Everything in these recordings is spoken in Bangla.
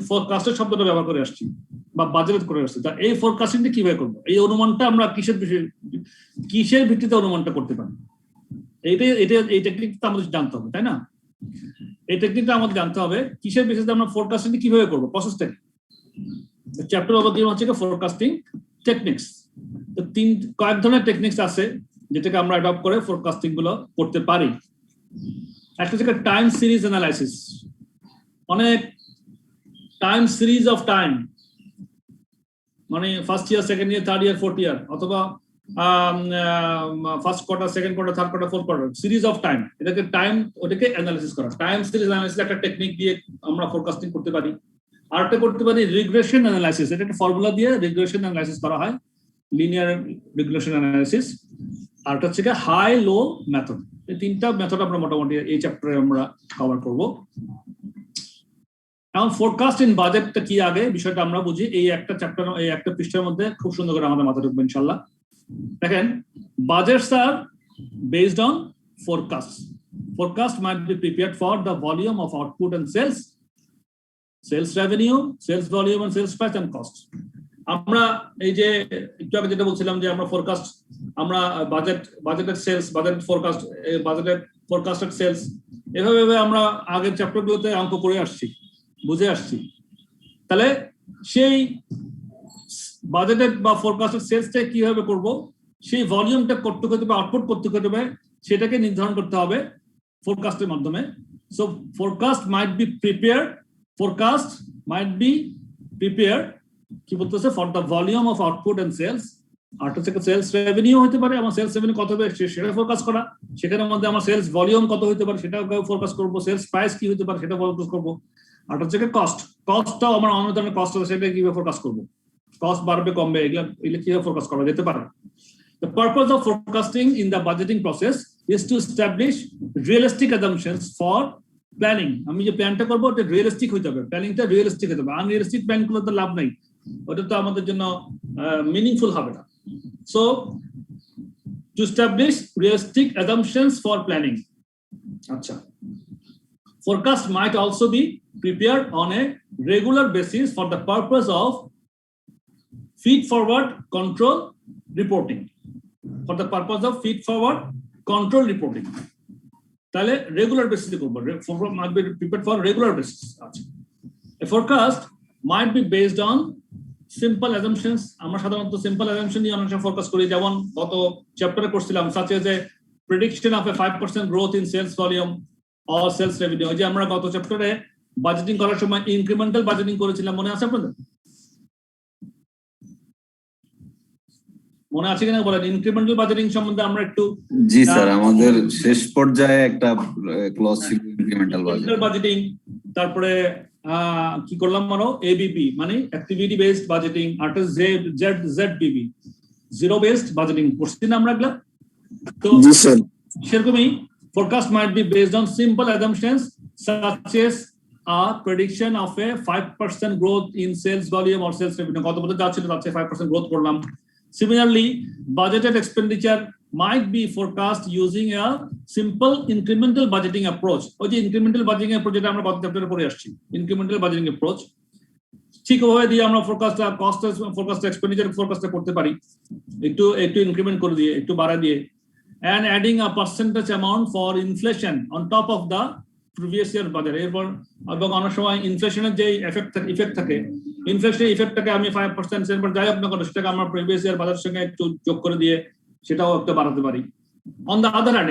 ফোরকাস্টের শব্দটা ব্যবহার করে আসছি বা বাজেট করে আসছি। তা এই ফোরকাস্টিংটা কিভাবে করবো, এই অনুমানটা আমরা কিসের ভিত্তিতে অনুমানটা করতে পারি, এই টেকনিকটা আমাদের জানতে হবে, তাই না? এই টেকনিকটা আমাদের জানতে হবে কিসের বেসিসে আমরা ফোরকাস্টিং কিভাবে করবো, প্রসেসটা কি। চ্যাপ্টার অবধি হচ্ছে ফোরকাস্টিং টেকনিক্স। তো কয়েক ধরনের টেকনিক্স আছে যেটাকে আমরা অ্যাডপ্ট করে ফোরকাস্টিং গুলো করতে পারি। একটা হচ্ছে টাইম সিরিজ অ্যানালাইসিস, অনেক টাইম সিরিজ অফ টাইম, মানে first year, second year, third year, fourth year, অথবা first quarter, second quarter, third quarter, fourth quarter, series of time, এটাকে ওটাকে অ্যানালাইসিস করা। টাইম সিরিজ অ্যানালাইসিস একটা টেকনিক দিয়ে আমরা ফোরকাস্টিং করতে পারি। আরেকটা করতে পারি রিগ্রেশন অ্যানালাইসিস, এটা একটা ফর্মুলা দিয়ে রিগ্রেশন অ্যানালাইসিস করা হয়, লিনিয়ার রিগ্রেশন অ্যানালাইসিস। আরেকটা হচ্ছে হাই লো মেথড। এই তিনটা মেথড আমরা মোটামুটি এই চ্যাপ্টারে আমরা কভার করব। এখন ফোরকাস্ট ইন বাজেটটা কি, আগে বিষয়টা আমরা বুঝি। এই একটা চ্যাপ্টার, এই একটা পৃষ্ঠার মধ্যে খুব সুন্দর করে আমাদের মাথায় ঢুকবে ইনশাআল্লাহ। দেখেন, budgets are based on forecast. Forecast might be prepared for the volume of output and sales revenue, sales volume and sales price and cost. আমরা এই যে একটু আগে যেটা বলছিলাম যে আমরা ফোরকাস্ট, আমরা বাজেটের সেলস, বাজেটের ফোরকাস্টেড সেলস, এভাবে আমরা আগের চ্যাপ্টারগুলোতে অঙ্ক করে আসছি, বুঝে আসছি। তাহলে সেই বাজেটেড বা ফোরকাস্টেড সেলসটা কিভাবে করব, সেই ভলিউমটা করতে হতে হবে, আউটপুট করতে হবে, সেটাকে নির্ধারণ করতে হবে ফোরকাস্টের মাধ্যমে। So forecast might be prepared কি বলতেছে, for the volume of output and sales. আর হচ্ছে সেলস রেভিনিউ হতে পারে, আমার সেলস রেভিনিউ কত হবে সেটা ফোরকাস্ট করা, সেখানের মধ্যে আমার সেলস ভলিউম কত হতে পারে সেটাও ফোরকাস্ট করবো, সেলস প্রাইস কি হতে পারে সেটা ফোরকাস্ট করবো। আর হচ্ছে কস্টটাও আমার অন্য ধরনের কস্ট আছে, সেটা কিভাবে ফোরকাস্ট করবো, কস্ট বাড়বে কমবে, এগুলো কিভাবে ফোরকাস্ট করা যেতে পারে। The purpose of forecasting in the budgeting process is to establish realistic assumptions for planning. আমি যে প্ল্যানটা করবো ওটা রিয়েলিস্টিক হইতে হবে, প্ল্যানিংটা রিয়েলিস্টিক হতে হবে। আনরিয়েলিস্টিক প্ল্যান গুলো তো লাভ নাই, ওটা তো আমাদের জন্য মিনিংফুল হবে না। So to establish realistic assumptions for planning. আচ্ছা, forecast might also be prepared on a regular basis for the purpose of feed forward control reporting. For the purpose of feed forward control reporting. তাহলে রেগুলার বেসিসে করব, forecast might be prepared for regular basis. A forecast might be based on simple assumptions. আমরা সাধারণত সিম্পল অ্যাজাম্পশন নিয়ে অনেক ফোরকাস্ট করি, যেমন গত চ্যাপ্টারে করছিলাম, such as a prediction of a 5% growth in sales volume or sales revenue. যে আমরা গত চ্যাপ্টারে বাজেটিং করার সময় ইনক্রিমেন্টাল বাজেটিং করেছিলাম, মনে আছে আপনাদের? মনে আছে কিনা বলেন, ইনক্রিমেন্টাল বাজেটিং সম্বন্ধে আমরা একটু। জি স্যার, আমাদের শেষ পর্যায়ে একটা ক্লজ ছিল ইনক্রিমেন্টাল বাজেটিং। তারপরে কি করলাম, মানো এবিবি মানে অ্যাক্টিভিটি বেসড বাজেটিং, আর জেডবিবি জিরো বেসড বাজেটিং করছি না আমরা এগুলা। তো সেরকমই forecast might B based on simple assumptions such as a prediction of a 5% growth in sales volume or sales revenue. গত বছর যা ছিল তার চেয়ে 5% গ্রোথ করলাম। Similarly, budgeted expenditure might be forecast using a simple incremental budgeting approach. ওই যে incremental budgeting approach যেটা আমরা গত চ্যাপ্টারে পড়ে আসছি, incremental budgeting approach ঠিক ওভাবে দিয়ে আমরা ফোরকাস্ট এক্সপেন্ডিচার ফোরকাস্ট করতে পারি, একটু ইনক্রিমেন্ট করে দিয়ে, একটু বাড়ায় দিয়ে, and adding a percentage amount for inflation on top of the previous year budget. এরপর এবং অনেক সময় ইনফ্লেশনের যে ইফেক্ট থাকে, ইনফ্লেশন ইফেক্টটাকে আমি 5% এরপর যাই আপনার করে সেটাকে আমরা প্রিভিয়াস ইয়ার বাজারের সঙ্গে একটু যোগ করে দিয়ে সেটাও একটা বাড়াতে পারি। অন দ্য আদার হ্যান্ড,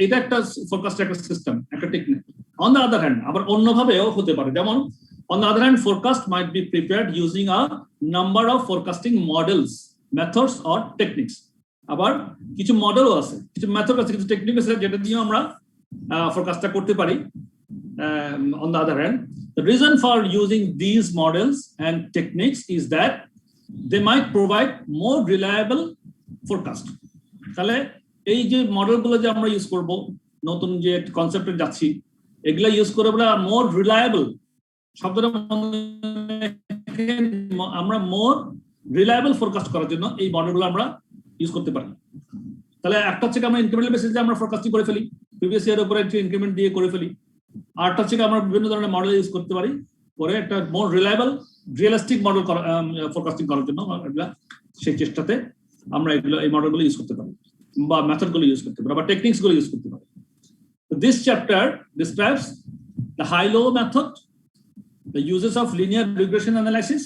এটা একটা ফোরকাস্ট একটা সিস্টেম, একটা technique. On the other hand আবার অন্যভাবেও হতে পারে, যেমন on the other hand forecast might be prepared using a number of forecasting models, methods or techniques. আবার কিছু মডেলও আছে, কিছু মেথড আছে, কিছু টেকনিক আছে যেটা দিয়ে আমরা ফোরকাস্টটা করতে পারি। On the other hand, the reason for using these models and techniques is that they might provide more reliable forecast. তাহলে এই যে মডেলগুলো যে আমরা ইউজ করব, নতুন যে কনসেপ্টে যাচ্ছি, এগুলা ইউজ করে বলে মোর রিলায়েবল শব্দটা আমরা মোর রিলায়েবল ফোরকাস্ট করার জন্য এই মডেলগুলো আমরা ইউজ করতে পারি। তাহলে একটা হচ্ছে আমরা ইনক্রিমেন্টাল বেসিসে আমরা ফোরকাস্টিং করে ফেলি, প্রিভিয়াস ইয়ারের উপরে একটু ইনক্রিমেন্ট দিয়ে করে ফেলি। আরটা হচ্ছে আমরা বিভিন্ন ধরনের মডেল ইউজ করতে পারি করে একটা মোর রিলায়েবল রিয়েলিস্টিক মডেল ফোরকাস্টিং করার জন্য সেই চেষ্টাতে আমরা এই মডেলগুলো ইউজ করতে পারি বা মেথডগুলো ইউজ করতে পারি বা টেকনিক্সগুলো ইউজ করতে পারি। This chapter describes the high-low method, the uses of linear regression analysis,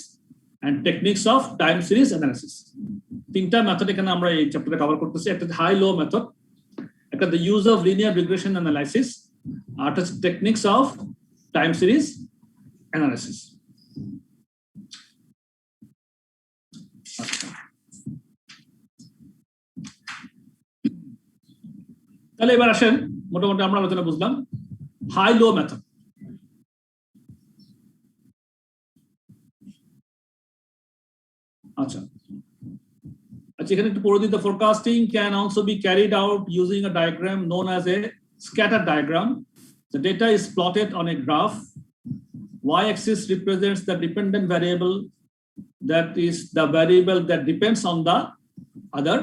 and techniques of time series analysis. তিনটা মেথড এখানে আমরা এই চ্যাপ্টারে কভার করতেছি। একটা হাই-লো মেথড, একটা the use of linear regression analysis, আর একটা techniques of time series analysis. তাহলে এবার আসেন, মোটামুটি আমরা আলোচনা বুঝলাম হাই লো মেথড। আচ্ছা এখানে একটু পড়ে দিই, the forecasting can also be carried out using a diagram known as a scatter diagram. The data is plotted on a graph. Y-axis represents the dependent variable, that is the variable that depends on the other,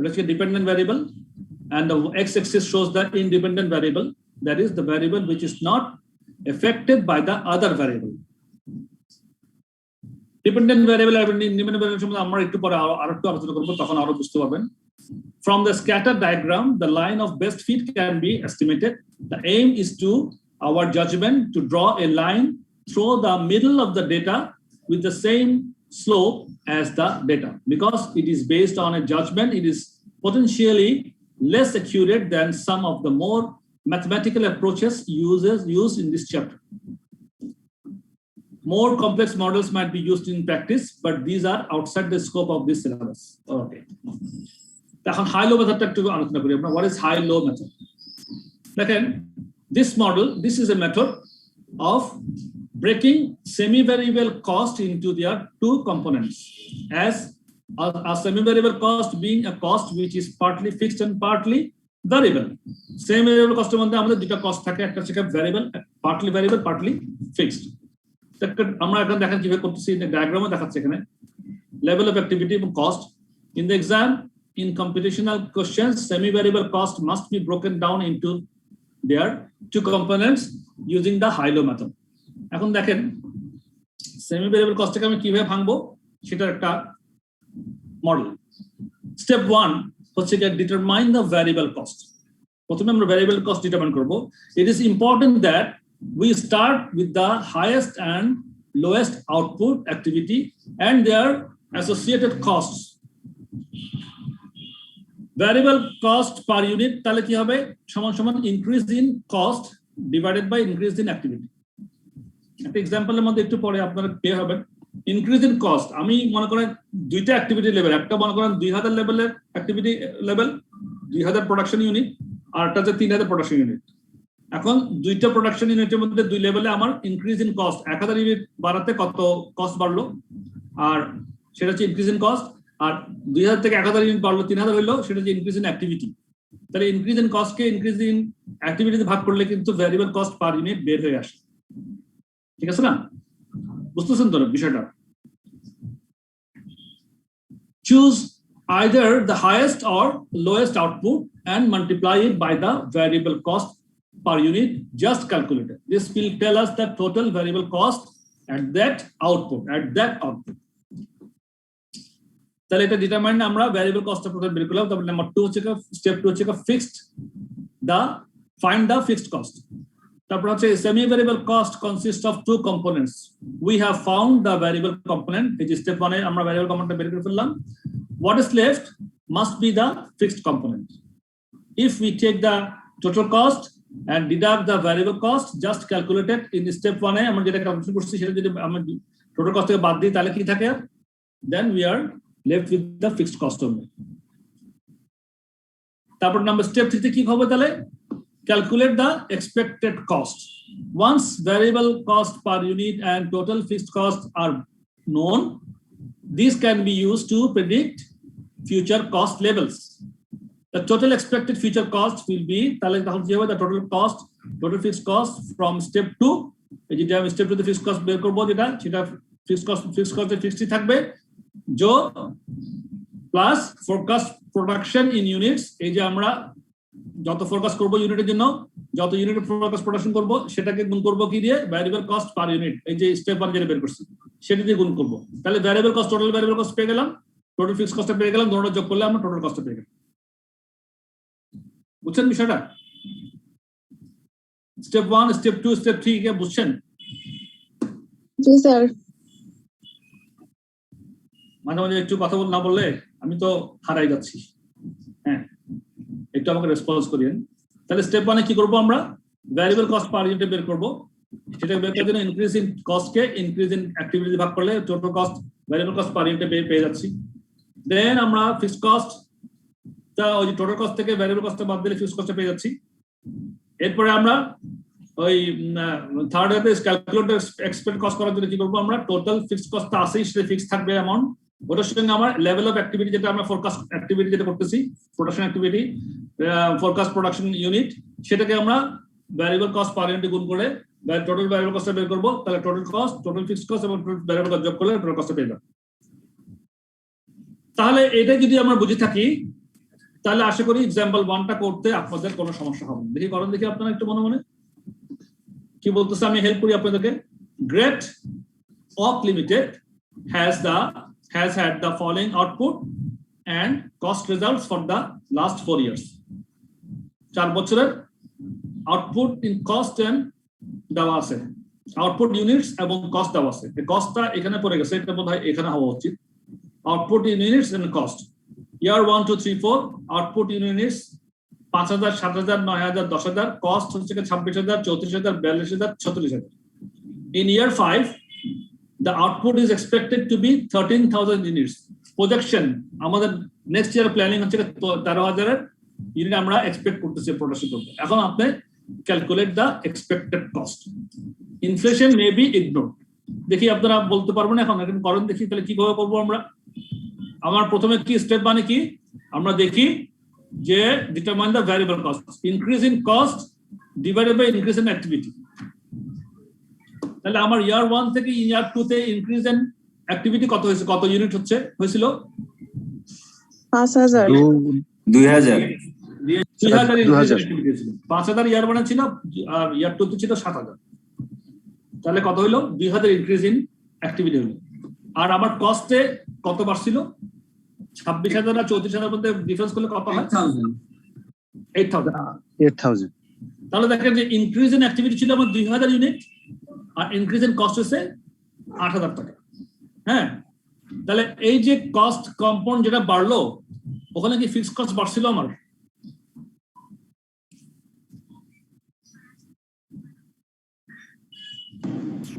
let's say dependent variable, and the x-axis shows the independent variable, that is the variable which is not affected by the other variable. Dependent variable and independent variable সম্বন্ধে আমরা একটু পরে আরেকটু আলোচনা করব, তখন আরো বুঝতে পারবেন। From the scatter diagram, the line of best fit can be estimated. The aim is to our judgment to draw a line through the middle of the data with the same slope as the data. Because it is based on a judgment, it is potentially less accurate than some of the more mathematical approaches used in this chapter. More complex models might be used in practice, but these are outside the scope of this syllabus. Okay. এখন high-low মেথডটা একটু আলোচনা করি আমরা। What is high-low method? দেখেন, this model, this is a method of breaking semi-variable cost into their two components, as a semi-variable cost being a cost which is partly fixed and partly variable. Semi-variable cost মধ্যে আমাদের দুটো কস্ট থাকে, একটা হচ্ছে variable, partly fixed. আমরা এখন দেখেন কিভাবে করতেছি, ডায়াগ্রামে দেখাচ্ছে এখানে level of activity এবং cost. In the exam, in computational questions, semi-variable cost must be broken down into their two components using the high-low method. এখন দেখেন semi-variable cost-টাকে আমি কিভাবে ভাঙবো সেটার একটা মডেল। স্টেপ 1 হচ্ছে কি determine the variable cost. প্রথমে আমরা variable cost determine করব। It is important that we start with the highest and lowest output activity and their associated costs. Variable cost per unit তাহলে কি হবে, সমান সমান increase in cost divided by increase in activity. একটা এক্সাম্পলের মধ্যে একটু পরে আপনারা পেয়ে হবেন। ইনক্রিজ ইন কস্ট, আমি মনে করেন দুইটা অ্যাক্টিভিটি লেভেল, একটা মনে করেন 2000 লেভেলের অ্যাক্টিভিটি লেভেল 2000 প্রোডাকশন ইউনিট, আর একটা হচ্ছে 3000 প্রোডাকশন ইউনিট। এখন দুইটা প্রোডাকশন ইউনিটের মধ্যে দুই লেভেলে আমার ইনক্রিজ ইন কস্ট, 1000 ইউনিট বাড়াতে কত কস্ট বাড়লো, আর সেটা হচ্ছে ইনক্রিজ ইন কস্ট। আর 2000 থেকে 1000 ইউনিট বাড়লো, 3000 হইলো, সেটা হচ্ছে ইনক্রিজ ইন অ্যাক্টিভিটি। তাহলে ইনক্রিজ ইন কস্টকে ইনক্রিজ ইন অ্যাক্টিভিটিতে ভাগ করলে কিন্তু ভ্যারিয়েবল কস্ট পার ইউনিট বের হয়ে আসে। ঠিক আছে না? বুঝতেছেন তো বিষয়টা? Choose either the highest or lowest output and multiply it by the variable cost per unit just calculated. This will tell us the total variable cost at that output. তাহলে এটা ডিটারমাইন আমরা ভ্যারিয়েবল কস্টটা প্রথমে বের করলাম। তারপর নাম্বার 2 হচ্ছে স্টেপ 2 হচ্ছে fixed find the fixed cost. তারপর হচ্ছে semi variable cost consist of two components. We have found the variable component, এই যে স্টেপ 1 এ আমরা ভ্যারিয়েবল কম্পোনেন্টটা বের করে ফেললাম। What is left must be the fixed component. If we take the total cost and deduct the variable cost just calculated in step 1 এ আমরা যেটা ক্যালকুলেশন করছি সেটা যদি আমরা টোটাল কস্ট থেকে বাদ দিই তাহলে কি থাকে, then we are left with the fixed cost only. তারপর নাম্বার স্টেপ 3 তে কি হবে তাহলে, calculate the expected cost. Once variable cost per unit and total fixed costs are known, these can be used to predict future cost levels. The total expected future cost will be the total fixed cost from step 2. যেটা আমি step 2 তে fixed cost বের করব, যেটা fixed cost ফিক্সড থাকবে, जो plus forecast production in units। এই যে আমরা যত ফোরকাস্ট করব ইউনিটের জন্য যত ইউনিট ফোরকাস্ট প্রোডাকশন করব সেটাকে গুণ করব কি দিয়ে ভ্যারিয়েবল কস্ট পার ইউনিট, এই যে স্টেপ 1 যেটা বের করছি সেটা দিয়ে গুণ করব। তাহলে variable cost total variable cost পেয়ে গেলাম, টোটাল ফিক্সড কস্ট পেয়ে গেলাম, দুটোটা যোগ করলে আমরা টোটাল কস্ট পেয়ে গেলাম। বুঝছেন বিষয়টা? স্টেপ 1 স্টেপ 2 স্টেপ 3 কে বুঝছেন? জি স্যার। মাঝে মাঝে একটু কথা না বললে আমি তো হারাই যাচ্ছি। হ্যাঁ, একটু আমাকে রেসপন্স করিয়েন। তাহলে স্টেপ 1 এ কি করব আমরা? ভ্যারিয়েবল কস্ট পার ইউনিট বের করব। সেটা বের করার জন্য increase in cost K increase in activity ভাগ করলে total cost variable cost per unit পেয়ে যাচ্ছি। দেন আমরা ফিক্সড কস্ট তা ওই টোটাল কস্ট থেকে ভ্যারিয়েবল কস্ট বাদ দিলে ফিক্সড কস্ট পেয়ে যাচ্ছি। এরপরে আমরা ওই থার্ড হাতে ক্যালকুলেটর এক্সপেক্ট কস্ট করার জন্য কি করব? আমরা টোটাল ফিক্সড কস্টটা আসেই সেটা ফিক্স থাকবে অ্যামাউন্ট, ওটার সঙ্গে আমার লেভেল অফ অ্যাক্টিভিটি যেটা আমরা ফোরকাস্ট অ্যাক্টিভিটি যেটা করতেছি production activity forecast production unit, সেটাকে আমরা ভ্যারিয়েবল কস্ট পার ইউনিট গুণ করে টোটাল ভ্যারিয়েবল কস্ট বের করব। তাহলে total cost, total fixed cost এবং ভ্যারিয়েবল কস্ট যোগ করলে টোটাল কস্ট পেয়ে যাব। তাহলে এটা যদি আমরা বুঝে থাকি তাহলে আশা করি এক্সাম্পল 1টা করতে আপনাদের কোনো সমস্যা হবে না। দেখি করেন, দেখি আপনারা একটু মনে মনে কি বলতেছে, আমি হেল্প করি আপনাদেরকে। গ্রেট অক limited has had the following output and cost results for the last 4 years. 4 বছরের আউটপুট ইন কস্ট এন্ড দেওয়া আছে, আউটপুট ইউনিটস এবং কস্ট দেওয়া আছে। এই কস্টটা এখানে পড়ে গেছে, এটা বোধহয় এখানে হওয়া উচিত। Output units and cost year 1 2 3 4 output units 5000 7000 9000 10000, cost হচ্ছে 26000 34000 42000 36000। In year 5 the output is expected to be 13000 units. Projection আমাদের নেক্সট ইয়ার প্ল্যানিং হচ্ছে 13000 এর ইউনিট আমরা এক্সপেক্ট করতেছি প্রোডাকশন করতে। এখন আপনি calculate the expected cost. Inflation may be ignore. দেখি আপনারা বলতে পারবেন এখন করেন দেখি তাহলে কিভাবে করব আমরা। আমার প্রথমে কি স্টেপ মানে কি আমরা দেখি যে determine the variable cost, increase in cost divided by increase in activity. তাহলে আমার ইয়ার 1 থেকে ইয়ার 2 তে ইনক্রিজ ইন অ্যাক্টিভিটি কত হয়েছে, কত ইউনিট হয়েছিল? 5000 2000 5000 ইয়ার 1 ছিল আর ইয়ার 2 তে ছিল 7000। তাহলে কত হইলো? 2000 ইনক্রিজ ইন অ্যাক্টিভিটি হলো। আর আমার কস্টে কত বাড়ছিল? 26000 আর 34000 মধ্যে ডিফারেন্স করলে কত হয়? 8000। তাহলে দেখেন যে ইনক্রিজ ইন অ্যাক্টিভিটি ছিল আমার 2000 ইউনিট আর ইনক্রিজ ইন কস্ট হচ্ছে 8000 টাকা। হ্যাঁ, তাহলে এই যে কস্ট কম্পাউন্ড যেটা বাড়লো ওখানে কি ফিক্সড কস্ট বাড়ছিল আমার?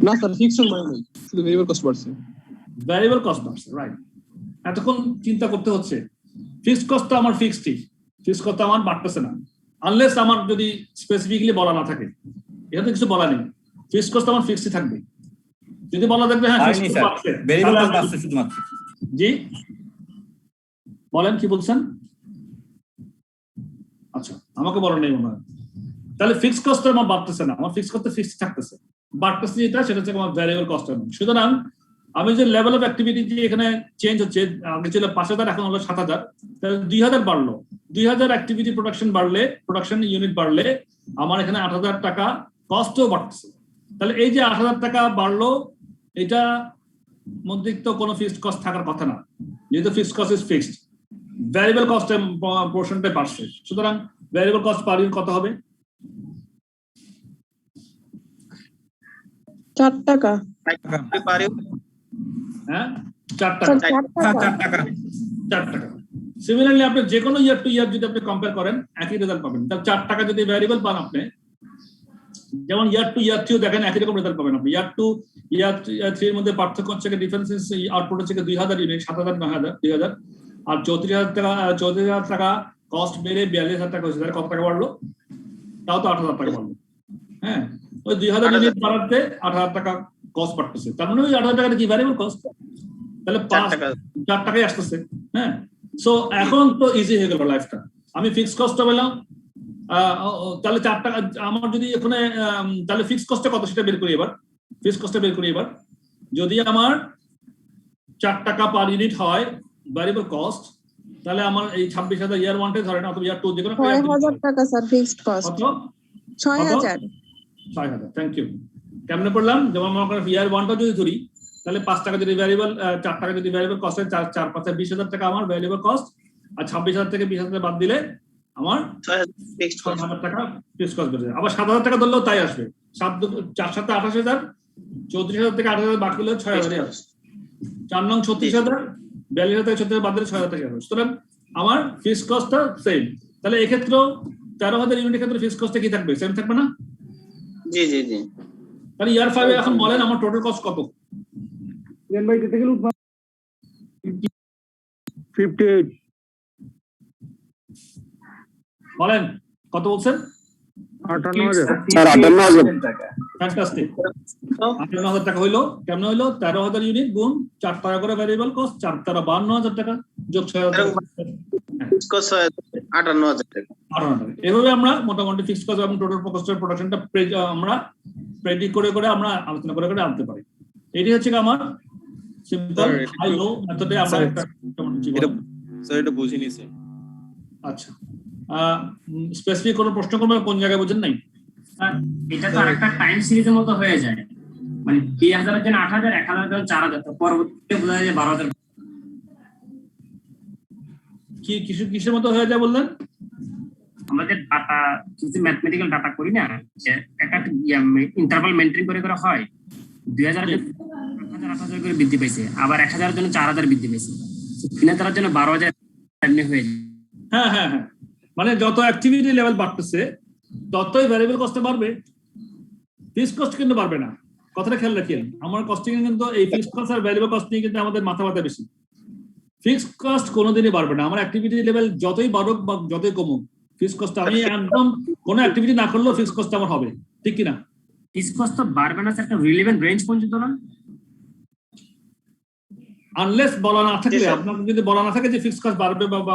না স্যার, ফিক্সড মানে নাই, শুধু ভেরিয়েবল কস্ট বাড়ছে। ভ্যারিয়েবল কস্ট বাড়ছে, রাইট। এতক্ষণ চিন্তা করতে হচ্ছে ফিক্সড কস্ট তো আমার ফিক্সডই, ফিক্সড কস্ট আমার বাড়তেছে না, আনলেস আমার যদি স্পেসিফিকলি বলা না থাকে। এখানে কিছু বলা নেই, ফিক্সড কস্ট আমার ফিক্সডই থাকবে। যদি বলা থাকবে হ্যাঁ ফিক্সড কস্ট বাড়ছে, ভেরিয়েবল কস্ট বাড়ছে শুধুমাত্র। জি বলেন কি বলছেন? আচ্ছা, আমাকে বলেন নাই মনে হয়। তাহলে ফিক্সড কস্ট আমার বাড়তেছে না, আমার ফিক্সড কস্ট ফিক্সড থাকতেছে, বাড়তেছে যেটা সেটা হচ্ছে আমার ভ্যারিয়েবল কস্ট। সুতরাং আমি যে লেভেল অফ অ্যাক্টিভিটি যে এখানে চেঞ্জ হচ্ছে, আগে ছিল 5000 এখন হলো 7000, তাহলে 2000 বাড়লো। 2000 অ্যাক্টিভিটি প্রোডাকশন বাড়লে, প্রোডাকশন ইউনিট বাড়লে আমার এখানে 8000 টাকা কস্টও বাড়তেছে। তাহলে এই যে 8000 টাকা বাড়লো, এটা মধ্যে তো কোনো ফিক্সড কস্ট থাকার কথা না, যেহেতু fixed cost is fixed. Variable কস্টের পোর্শনটা বাড়ছে, সুতরাং ভ্যারিয়েবল কস্ট পার ইউনিট কত হবে? 4 টাকা। হ্যাঁ 4 টাকা। 4 টাকা। সিমিলারলি আপনি যে কোনো ইয়ার টু ইয়ার যদি আপনি কম্পেয়ার করেন একই রেজাল্ট পাবেন। তাহলে 4 টাকা যদি ভ্যারিয়েবল পান আপনি, যেমন ইয়ার টু ইয়ার 3 দেখেন একই রকম রেজাল্ট পাবেন আপনি। ইয়ার 2 ইয়ার 3 এর মধ্যে পার্থক্য হচ্ছে ডিফারেন্স আউটপুট হচ্ছে 2000 ইউনিট, 7000 9000 2000, আর 34000 টাকা কস্ট বেড়ে 42000 টাকা হয়েছে। তাহলে কত টাকা বাড়লো? তাও তো 8000 টাকা বাড়লো। হ্যাঁ, ওই 2000 ইউনিট বাড়াতে 8000 টাকা কস্ট বাড়তেছে, তার মানে ওই 8000 টাকাটা কি ভ্যারিয়েবল কস্ট? তাহলে 4 টাকাই আসতেছে। হ্যাঁ, সো এখন তো ইজি হয়ে গেল লাইফটা। আমি ফিক্সড কস্টটা পেলাম, তাহলে 4 টাকা আমার যদি এখানে, তাহলে ফিক্সড কস্টটা কত সেটা বের করি এবার। ফিক্সড কস্টটা বের করি এবার। যদি আমার 4 টাকা পার ইউনিট হয় ভ্যারিয়েবল কস্ট, তাহলে আমার এই 26000 ইয়ার 1 ধরেন অথবা ইয়ার 2 যে কোনো 6000 টাকা স্যার ফিক্সড কস্ট। কত? 6,000 6,000, থ্যাংক ইউ। কেমনে করলাম? যেমন মনে করেন ইয়ার 1টা যদি ধরি, তাহলে 5 টাকা যদি ভ্যারিয়েবল, 4 টাকা যদি ভ্যারিয়েবল কস্ট হয়, 4 5 20,000 টাকা আমার ভ্যারিয়েবল কস্ট, আর 26,000 থেকে 20,000 বাদ দিলে আমার 6,000 টাকা ফিক্সড কস্ট বেড়ে যায়। আবার 7,000 টাকা ধরলেও তাই আসবে। 4 7 28,000, 34,000 থেকে 8,000 বাকি হলে 6,000 আসবে। 4 নং 36,000, 42,000 থেকে 36,000 বাদ দিলে 6,000 টাকা আসবে। সুতরাং আমার ফিক্সড কস্টটা সেম। তাহলে এক্ষেত্রেও 13,000 ইউনিটের ক্ষেত্রে ফিক্সড কস্টটা কি থাকবে? সেম থাকবে না? জি জি জি। তাহলে ইয়ার 5 এ এখন বলেন আমার টোটাল কস্ট কত? 58 বলেন কত বলছেন? 58,000 স্যার 58,000 টাকা। ফ্যান্টাস্টিক। 58,000 টাকা হইলো। কেমন হইলো? 13,000 ইউনিট গুণ 4 টাকা করে ভ্যারিয়েবল কস্ট, 4 টাকা 52,000 টাকা যোগ 6,000 ফিক্সড কস্ট 58,000 টাকা। 58,000 টাকা। এভাবে আমরা মোটামুটি ফিক্সড কস্ট এবং টোটাল কস্টের প্রোডাকশনটা আমরা প্রেডিক্ট করে আমরা আলোচনা করে আনতে পারি। এটি হচ্ছে আমার সিম্পল হাই লো মেথডে আমরা একটা স্যার এটা বুঝিনি স্যার। আচ্ছা, স্পেসিফিক কোনো প্রশ্ন করবেন? কোন জায়গায় বুঝেন নাই? এটা তো আরেকটা টাইম সিরিজের মতো হয়ে যায়, মানে 2000 এর জন্য 8,000, 1,000 এর জন্য 4,000, পরবর্তীতে বোঝা যায় 12,000। কি কিসের মতো হয়ে যায় বললেন? আমাদের ডাটা কিছু ম্যাথমেটিক্যাল ডাটা করি না, যে একটা ইন্টারভাল মেইনটেইন করে হয়। 2000 এর জন্য 8,000 করে বৃদ্ধি পাইছে, আবার 1,000 এর জন্য 4,000 বৃদ্ধি পাইছে, 3,000 এর জন্য 12,000 এমনি হয়ে যায়। হ্যাঁ, মানে যত অ্যাক্টিভিটি লেভেল বাড়তেছে ততই ভ্যারিয়েবল কস্ট বাড়বে, ফিক্সড কস্ট কিন্তু বাড়বে না। কথাটা খেয়াল রাখেন, আমার কস্টিং কিন্তু এই ফিক্সড কস্ট আর ভ্যারিয়েবল কস্ট নিয়ে কিন্তু আমাদের মাথা ব্যথা বেশি। ফিক্সড কস্ট কোনোদিনই বাড়বে না। আমার অ্যাক্টিভিটি লেভেল যতই বাড়ুক বা যতই কমুক, ফিক্সড কস্ট আমি একদম কোনো অ্যাক্টিভিটি না করলেও ফিক্সড কস্ট আমার হবে, ঠিক কিনা? ফিক্সড কস্ট তো বাড়বে না, একটা রিলেভেন্ট রেঞ্জ পর্যন্ত না, আনলেস বলা না থাকলে, আপনাকে যদি বলা না থাকে যে ফিক্সড কস্ট বাড়বে বা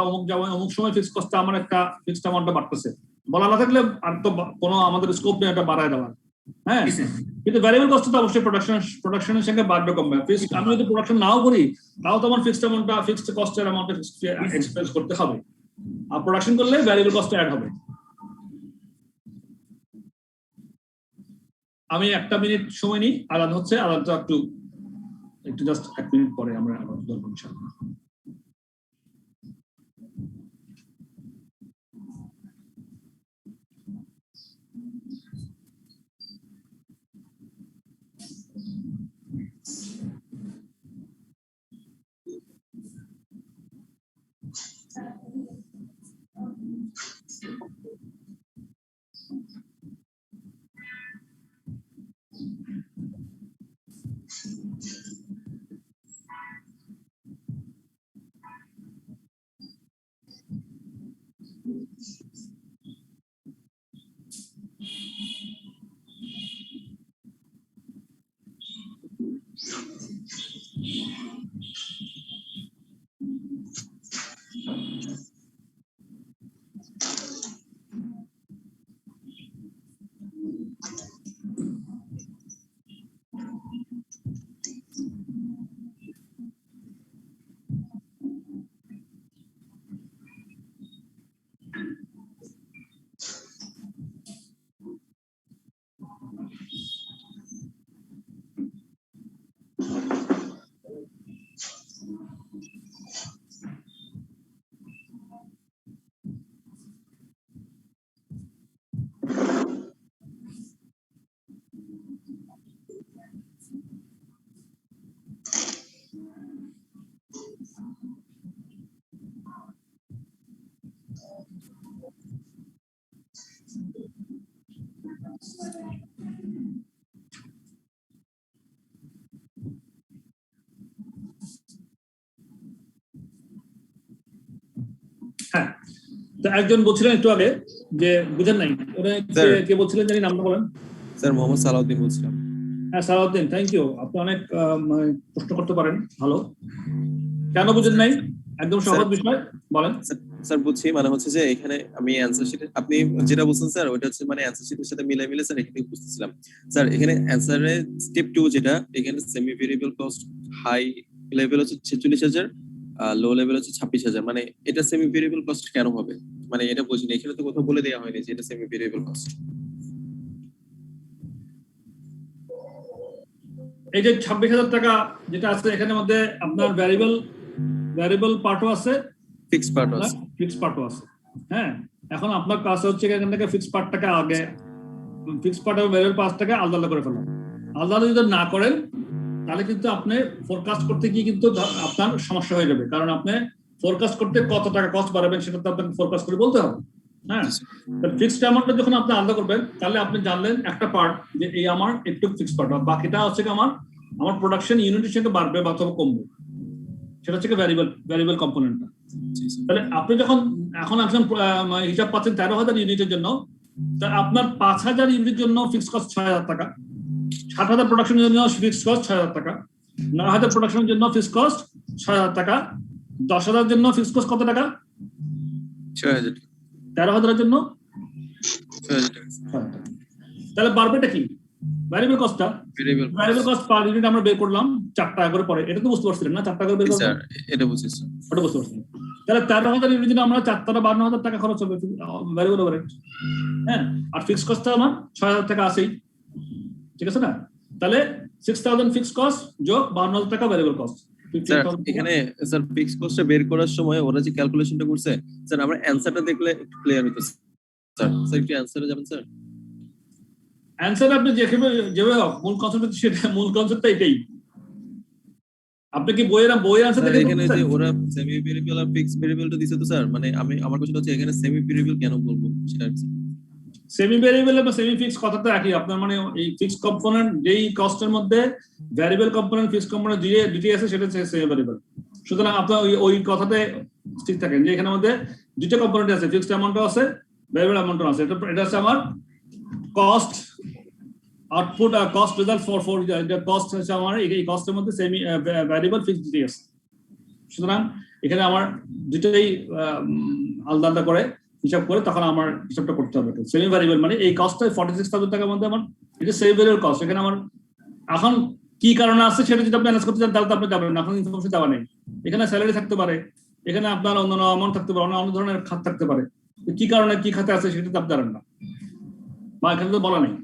অমুক সময় ফিক্সড কস্টটা আমার একটা ফিক্সড অ্যামাউন্টটা বাড়তেছে, বলা না থাকলে আর তো কোনো আমাদের স্কোপ নেই এটা বাড়ায় দেওয়ার। হ্যাঁ, কিন্তু ভ্যারিয়েবল কস্ট তো অবশ্যই প্রোডাকশনের সঙ্গে বাড়বে কমবে। আমি যদি প্রোডাকশন নাও করি তাও তো আমার ফিক্সড অ্যামাউন্টটা, ফিক্সড কস্টের অ্যামাউন্টটা এক্সপেন্স করতে হবে, আর প্রোডাকশন করলে ভ্যারিয়েবল কস্ট অ্যাড হবে। আমি 1 মিনিট সময় নিই, আলাদা হচ্ছে, আলাদা একটু জাস্ট 1 মিনিট পরে আমরা আবার ধরবো ইনশাআল্লাহ। হ্যাঁ, তো একজন বলছিলেন একটু আগে যে বুঝেন নাই, কে বলছিলেন জানি, নামটা বলেন। স্যার মোহাম্মদ সালাউদ্দিন বলছিলাম। হ্যাঁ সালাউদ্দিন, থ্যাংক ইউ। আপনি অনেক প্রশ্ন করতে পারেন, ভালো। কেন বুঝেন নাই? একদম সহজ বিষয়, বলেন। স্যার বুঝছি, মানে হচ্ছে যে এখানে আমি অ্যানসার শিটে আপনি যেটা বলছেন স্যার ওটা হচ্ছে মানে অ্যানসার শিটের সাথে মিলাই স্যার এখানে বুঝতেছিলাম। স্যার এখানে অ্যানসারে স্টেপ 2 যেটা, এখানে semi variable cost high level হচ্ছে 46,000, লো লেভেল হচ্ছে 26,000, মানে এটা সেমি ভেরিয়েবল কস্ট কেন হবে? মানে এটা বুঝিনি, এখানে তো কোথাও বলে দেওয়া হয়নি যে এটা সেমি ভেরিয়েবল কস্ট। এই যে 26,000 টাকা যেটা আছে এখানের মধ্যে আপনার ভ্যারিয়েবল পার্টও আছে, ফিক্সড পার্ট আছে। ফিক্স পার্টও আছে। হ্যাঁ, এখন আপনার কাজ হচ্ছে এখান থেকে ফিক্স পার্টটাকে আগে, ফিক্স পার্ট এবং ভ্যারিয়েবল পার্টটাকে আলাদা আলাদা করে ফেলা। আলাদা যদি না করেন তাহলে কিন্তু আপনি ফোরকাস্ট করতে গিয়ে কিন্তু আপনার সমস্যা হয়ে যাবে, কারণ আপনি ফোরকাস্ট করতে কত টাকা কস্ট বাড়াবেন সেটা তো আপনাকে ফোরকাস্ট করে বলতে হবে। হ্যাঁ, ফিক্সড অ্যামাউন্টটা যখন আপনি আলাদা করবেন তাহলে আপনি জানলেন একটা পার্ট যে এই আমার একটু ফিক্সড পার্ট, বাকিটা হচ্ছে আমার প্রোডাকশন ইউনিটের সঙ্গে বাড়বে বা অথবা কমবে, সেটা হচ্ছে ভ্যারিয়েবল কম্পোনেন্টটা। তাহলে আপনি যখন এখন একজন হিসাব পাচ্ছেন 13,000 ইউনিটের জন্য, তা আপনার 5,000 ইউনিটের জন্য ফিক্সড কস্ট 6,000 টাকা, 60,000 প্রোডাকশনের জন্য ফিক্সড কস্ট 6,000 টাকা, 9,000 প্রোডাকশনের জন্য ফিক্সড কস্ট 6,000 টাকা, 10,000 জন্য ফিক্সড কস্ট কত টাকা? 6,000। 13,000 জন্য 6,000 টাকা। তাহলে বাড়বেটা কি? ভ্যারিয়েবল কস্টটা। ভ্যারিয়েবল কস্ট পার ইউনিট আমরা বের করলাম 4 টাকা করে পড়ে, এটা তো বুঝতে পারছিলেন না? 4 টাকা করে বের করলাম, স্যার এটা বুঝেছি। ওটা বুঝতে পারছিলেন। তাহলে 13,000 ইউনিট জন্য আমরা 4 টাকা 52,000 টাকা খরচ হবে ভ্যারিয়েবল ওভারহেড। হ্যাঁ, আর ফিক্সড কস্টটা আমার 6,000 টাকা আছেই, ঠিক আছে না? তাহলে 6,000 ফিক্সড কস্ট যোগ 52,000 টাকা ভ্যারিয়েবল কস্ট। স্যার এখানে স্যার ফিক্সড কস্টটা বের করার সময় ওরা যে ক্যালকুলেশনটা করছে স্যার, আমরা অ্যানসারটা দেখলে একটু ক্লিয়ার হতো স্যার। স্যার একটু অ্যানসারে যাবেন স্যার। অ্যানসার আপনি যেভাবে মূল কনসেপ্ট, সেটা মূল কনসেপ্টটা এটাই। আপনি কি বইয়ের অ্যানসার দেখে এখানে যে ওরা সেমি ভেরিয়েবল আর ফিক্সড ভেরিয়েবলটা দিছে তো স্যার, মানে আমার কোশ্চেন হচ্ছে এখানে সেমি ভেরিয়েবল কেন বলবো সেটা। সেমি ভেরিয়েবল বা সেমি ফিক্স কথাটা একই। আপনার মানে এই ফিক্সড কম্পোনেন্ট যেই কস্টের মধ্যে ভ্যারিয়েবল কম্পোনেন্ট ফিক্সড কম্পোনেন্ট দুইটি আছে, সেটা হচ্ছে সেমি ভেরিয়েবল। সুতরাং আপনার ওই কথাতে ঠিক থাকেন যে এখানে মধ্যে দুইটা কম্পোনেন্ট আছে, ফিক্সড অ্যামাউন্টও আছে, ভ্যারিয়েবল অ্যামাউন্টও আছে। এটা হচ্ছে আমার কস্ট আউটপুট আর কস্ট রেজাল্ট ফর কস্ট হচ্ছে আমার এই কস্টের মধ্যে সেমি ভ্যারিয়েবল ফিক্সড দুটি আছে। সুতরাং এখানে আমার দুটোই আলাদা আলাদা করে হিসাব করে তখন আমার হিসাবটা করতে হবে। সেমি ভ্যারিয়েবল মানে এই কস্টটা 46,000 টাকার মধ্যে আমার এটা সেমি ভ্যারিয়েবল কস্ট। এখানে আমার এখন কি কারণে আছে সেটা যদি আপনি অ্যানালাইজ করতে চান তাহলে তো আপনি যাবেন না, এখন ইনফরমেশন দেওয়া নেই। এখানে স্যালারি থাকতে পারে, এখানে আপনার অন্যান্য অ্যামাউন্ট থাকতে পারে, অন্য ধরনের খাত থাকতে পারে। কি কারণে কি খাতে আছে সেটা তো আপনি জানেন না, বা এখানে তো বলা নেই।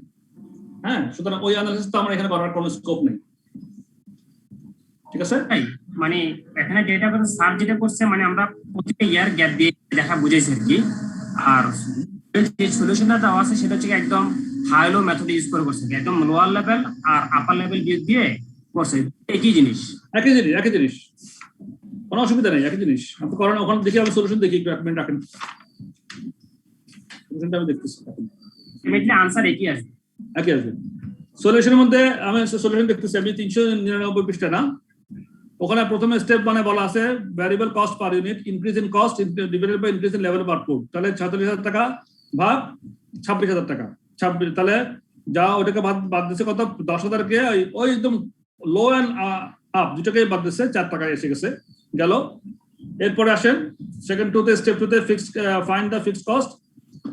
হ্যাঁ, সুতরাং ওই অ্যানালাইসিস তো আমার এখানে করার কোনো স্কোপ নেই, ঠিক আছে? মানে এখানে যেটা করছে স্যার যেটা করছে, মানে আমরা প্রতিটা ইয়ার গ্যাপ দিয়ে দেখা বুঝাইছি আর কি। আর যে সলিউশনটা দেওয়া আছে সেটা হচ্ছে একদম হাই লো মেথড ইউজ করে করছে, একদম লোয়ার লেভেল আর আপার লেভেল দিয়ে করছে। একই জিনিস কোনো অসুবিধা নেই, একই জিনিস আপনি করেন। ওখানে দেখি আমি সলিউশন দেখি, একটু 1 মিনিট রাখেন, সলিউশনটা আমি দেখতেছি। আনসার একই আসবে, একই আসবে। সলিউশনের মধ্যে আমি সলিউশন দেখতেছি, আমি 399 পৃষ্ঠা না, ওখানে প্রথমে স্টেপ মানে বলা আছে variable cost per unit increase in cost divided by increase in level of output. তাহলে 46,000 টাকা ভাগ 26,000 টাকা, 26, তাহলে যা ওটাকে বাদ দিচ্ছে কত? 10,000 কে ওই একদম লো এন্ড আপ দুটাকে বাদ দিচ্ছে, 4 টাকা এসে গেল। এরপরে আসেন সেকেন্ড টুতে, স্টেপ টুতে fixed find the fixed cost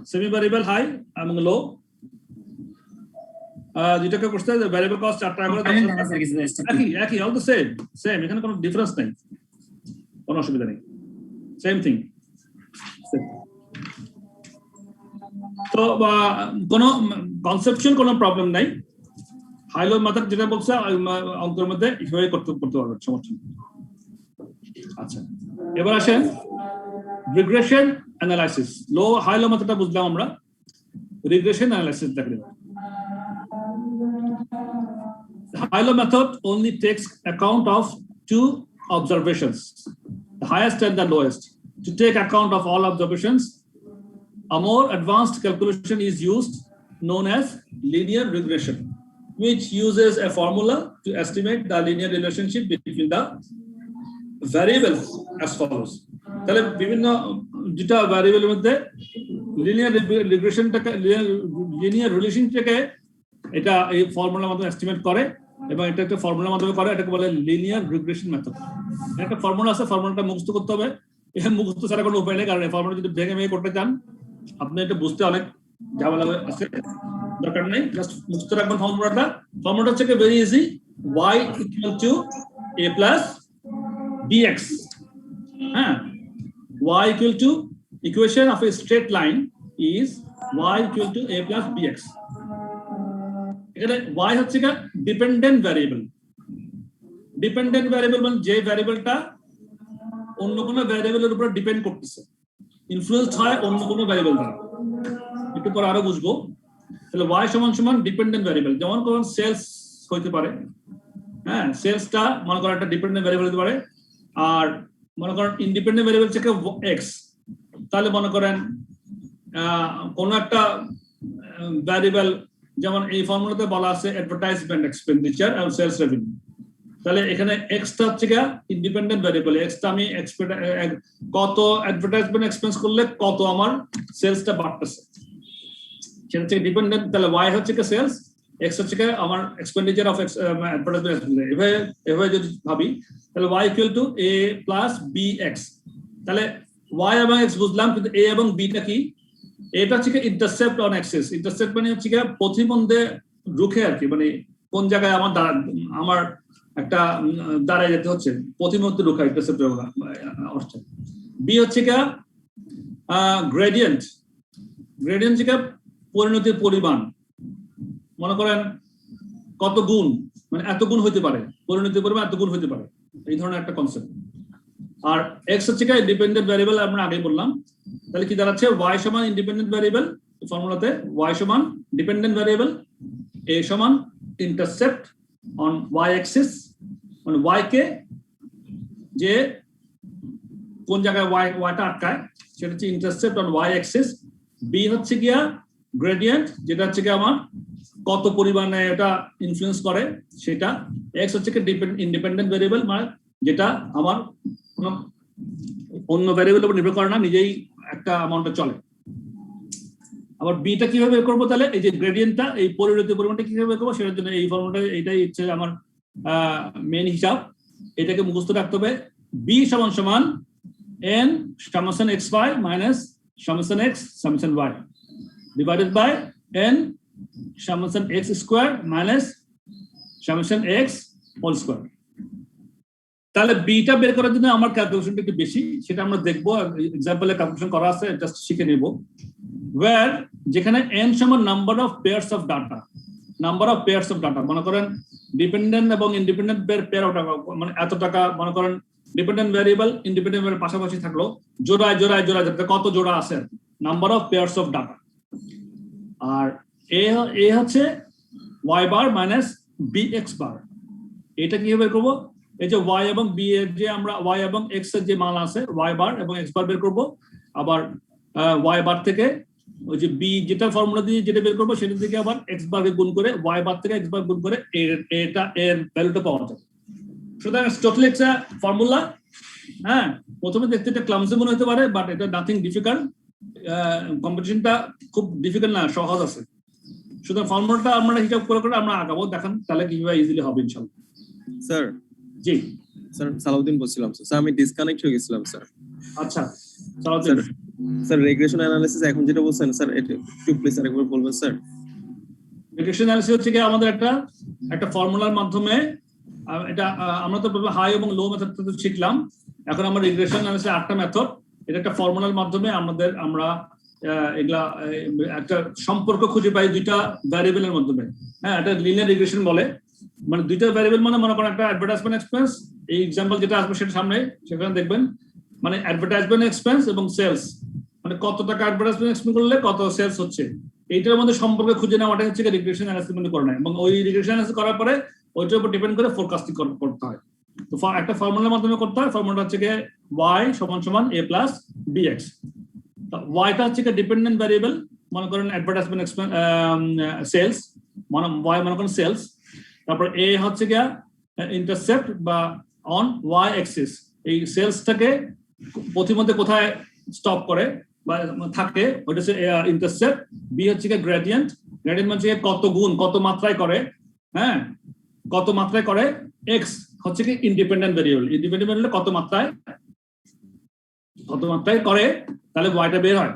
semi variable high এবং লো, যেটাকে করতে ভ্যারিয়েবল কস্ট 4 টাকা করে, একই অল দ্য সেম, এখানে কোনো ডিফারেন্স নেই, কোনো অসুবিধা নেই, সেম থিং। তো কোনো কনসেপচুয়াল কোনো প্রবলেম নাই। হাই লো মেথড যেটা বলছে অঙ্কের মধ্যে এইভাবে করতে পারবেন, সমস্যা নেই। আচ্ছা, এবার আসেন রিগ্রেশন অ্যানালাইসিস। হাই লো মেথডটা বুঝলাম আমরা, রিগ্রেশন অ্যানালাইসিস দেখেন। The high-low method only takes account of 2 observations, the highest and the lowest. To take account of all observations, a more advanced calculation is used known as linear regression, which uses a formula to estimate the linear relationship between the variables as follows. তাহলে বিভিন্ন দুটা ভ্যারিয়েবলের মধ্যে লিনিয়ার রিলেশনটাকে এটা এই ফর্মুলার মাধ্যমে এস্টিমেট করে, এবং এটা একটা ফর্মুলার মাধ্যমে করে, এটাকে বলে লিনিয়ার রিগ্রেশন মেথড। একটা ফর্মুলা আছে, ফর্মুলাটা মুখস্থ করতে হবে। এই মুখস্থ ছাড়া কোনো উপায় নেই, কারণ এই ফর্মুলা যদি ভেঙে করতে চান আপনি এটা বুঝতে অনেক ঝামেলা আছে, দরকার নেই, জাস্ট মুখস্থ রাখবেন ফর্মুলাটা। ফর্মুলাটা হচ্ছে very easy, y equal to a plus bx। হ্যাঁ, y equal to equation of A straight line is y equal to a plus bx। এখানে y হচ্ছে ডিপেন্ডেন্ট ভ্যারিয়েবল, ডিপেন্ডেন্ট ভ্যারিয়েবল মানে যে ভ্যারিয়েবলটা অন্য কোনো ভ্যারিয়েবলের উপর ডিপেন্ড করতেছে, ইনফ্লুয়েন্সড হয় অন্য কোনো ভ্যারিয়েবল দ্বারা। একটু পরে আরো বুঝবো। তাহলে y সমান সমান ডিপেন্ডেন্ট ভ্যারিয়েবল, যেমন কোন সেলস হইতে পারে, হ্যাঁ সেলসটা মনে করেন একটা ডিপেন্ডেন্ট ভ্যারিয়েবল হতে পারে, আর মনে করেন ইন্ডিপেন্ডেন্ট ভ্যারিয়েবল থেকে x, তাহলে মনে করেন কোন একটা ভ্যারিয়েবল, যেমন এই ফর্মুলাতে বলা আছে অ্যাডভার্টাইজমেন্ট এক্সপেন্ডিচার আর সেলস রেভিনিউ, তাহলে এখানে এক্সটা হচ্ছে কি ইন্ডিপেন্ডেন্ট ভ্যারিয়েবল, এক্সটা আমি কত অ্যাডভার্টাইজমেন্ট এক্সপেন্স করলে কত আমার সেলসটা বাড়তেছে, সেটা হচ্ছে ডিপেন্ডেন্ট। তাহলে y হচ্ছে কি সেলস, x হচ্ছে কি আমার এক্সপেন্ডিচার অফ অ্যাডভার্টাইজমেন্ট। এভাবে যদি ভাবি তাহলে y equal to a plus bx, তাহলে y এবং x বুঝলাম, কিন্তু a এবং b টা কি? এটা হচ্ছে কি ইন্টারসেপ্ট অন অ্যাক্সিস। ইন্টারসেপ্ট মানে হচ্ছে কি প্রতিবন্ধে রুখে আর কি, মানে কোন জায়গায় আমার একটা দাঁড়ায় যেতে হচ্ছে, প্রতিমধ্যে রুখা ইন্টারসেপ্ট অর্থে। বি হচ্ছে কি গ্রেডিয়েন্ট, গ্রেডিয়েন্ট হচ্ছে পরিণতির পরিমাণ, মনে করেন কত গুণ, মানে এত গুণ হইতে পারে, পরিণতির পরিমাণ এত গুণ হইতে পারে, এই ধরনের একটা কনসেপ্ট। আর এক্স হচ্ছে কি ডিপেন্ডেন্ট ভ্যারিয়েবল, আমরা আগেই বললাম। তাহলে কি দাঁড়াচ্ছে? y সমান ইন্ডিপেন্ডেন্ট ভ্যারিয়েবল, ফর্মুলাতে y সমান ডিপেন্ডেন্ট ভ্যারিয়েবল, a সমান ইন্টারসেপ্ট অন y অ্যাক্সিস, মানে y কে যে কোন জায়গায় yটা আটকায় সেটা হচ্ছে intercept on y Axis. b হচ্ছে গিয়া গ্রেডিয়েন্ট, যেটা হচ্ছে কি আমার কত পরিমাণে এটা ইনফ্লুয়েন্স করে সেটা। x হচ্ছে কি ইন্ডিপেন্ডেন্ট ভ্যারিয়েবল, মানে যেটা আমার কোনো অন্য ভ্যারিয়েবলের উপর নির্ভর করে না, নিজেই একটা অ্যামাউন্টে চলে। আবার বিটা কিভাবে বের করবো? তাহলে এই যে গ্রেডিয়েন্টটা, এই পরিণতির পরিমাণটা কিভাবে বের করবো সেটার জন্য এই ফর্মুলাটা, এটাই হচ্ছে আমার মেইন হিসাব। এটাকে মুখস্থ রাখতে হবে। বি সমান সমান n summation xy minus summation x summation y divided by n summation x square minus summation x whole square. তাহলে বিটা বের করার জন্য আমার ক্যালকুলেশনটা একটু বেশি, সেটা আমরা দেখবো, এক্সাম্পলে ক্যালকুলেশন করা আছে, জাস্ট শিখে নেব। ওয়্যার যেখানে n সমান number of pairs of data, number of pairs of data, মনে করেন ডিপেন্ডেন্ট এবং ইন্ডিপেন্ডেন্ট পেয়ার অফ টাকা, মানে এত টাকা, মনে করেন ডিপেন্ডেন্ট ভ্যারিয়েবল ইন্ডিপেন্ডেন্ট ভ্যারিয়েবল পাশাপাশি থাকলো, জোড়ায় জোড়ায় জোড়ায় কত জোড়া আছে, number of pairs of data. আর এ হচ্ছে y bar minus bx bar. এটা কিভাবে করবো? এই যে y এবং b এর যে আমরা y এবং x এর যে মান আছে, y বার এবং x বার বের করব। আবার y বার থেকে ওই যে b যেটা ফর্মুলা দিয়ে যেটা বের করবো সেটা থেকে আবার x বারকে গুণ করে y বার থেকে x বার গুণ করে এটা এর ভ্যালুটা পাওয়া যাবে। সুতরাং টোটালি একটা ফর্মুলা। হ্যাঁ, প্রথমে দেখতে এটা ক্লামসি মনে হতে পারে, বাট এটা নাথিং ডিফিকাল্ট। কম্পিটিশনটা খুব ডিফিকাল্ট না, সহজ আছে। সুতরাং ফর্মুলাটা আমরা হিসাব করে করে আমরা আগাবো, দেখান তাহলে কিভাবে ইজিলি হবে ইনশাআল্লাহ। স্যার জি স্যার, সালাউদ্দিন বলছিলাম স্যার, আমি ডিসকানেক্ট হয়ে গেছিলাম স্যার। আচ্ছা, সালাউদ্দিন স্যার রিগ্রেশন অ্যানালিসিস এখন যেটা বলছেন স্যার, এটা একটু প্লিজ আরেকবার বলবেন স্যার। রিগ্রেশন অ্যানালিসিস হচ্ছে কি আমাদের একটা ফর্মুলার মাধ্যমে, এটা আমরা তো হাই এবং লো মেথড তো শিখলাম, এখন আমরা রিগ্রেশন অ্যানালিসিস 8টা মেথড, এটা একটা ফর্মুলার মাধ্যমে আমরা এগুলা একটা সম্পর্ক খুঁজে পাই দুইটা ভ্যারিয়েবলের মাধ্যমে। হ্যাঁ, এটা লিনিয়ার রিগ্রেশন বলে, মানে দুইটা ভ্যারিয়েবল, মানে মনে করেন একটা অ্যাডভার্টাইজমেন্ট এক্সপেন্স, এই এক্সাম্পল যেটা আসবে সেটা সামনে, সেখানে দেখবেন মানে অ্যাডভার্টাইজমেন্ট এক্সপেন্স এবং সেলস, মানে কত টাকা অ্যাডভার্টাইজমেন্ট এক্সপেন্স করলে কত সেলস হচ্ছে, এইটার মধ্যে সম্পর্ক খুঁজে নেওয়াটা হচ্ছে রিগ্রেশন অ্যানালিসিস করে নেয়, এবং ওই রিগ্রেশন অ্যানালিসিস করার পরে ওইটার উপর ডিপেন্ড করে ফোরকাস্টিং করতে হয়। তো একটা ফর্মুলার মাধ্যমে করতে হয়। ফর্মুলাটা হচ্ছে y সমান সমান a প্লাস bx। ওয়াইটা হচ্ছে ডিপেন্ডেন্ট ভ্যারিয়েবল, মনে করেন অ্যাডভার্টাইজমেন্ট এক্সপেন্স সেলস, মানে y মনে করেন সেলস, তারপর a হচ্ছে গিয়া ইন্টারসেপ্ট বা অন y অ্যাক্সিস, এই সেলসটাকে প্রতিমধ্যে কোথায় স্টপ করে বা থাকে ওইটা হচ্ছে ইন্টারসেপ্ট। বি হচ্ছে গিয়া গ্রেডিয়েন্ট, গ্রেডিয়েন্ট মানে কত গুণ, কত মাত্রায় করে, হ্যাঁ কত মাত্রায় করে। x হচ্ছে কি ইন্ডিপেন্ডেন্ট ভ্যারিয়েবল, ইন্ডিপেন্ডেন্ট ভ্যারিয়েবল কত মাত্রায় করে, তাহলে ওয়াইটা বের হয়।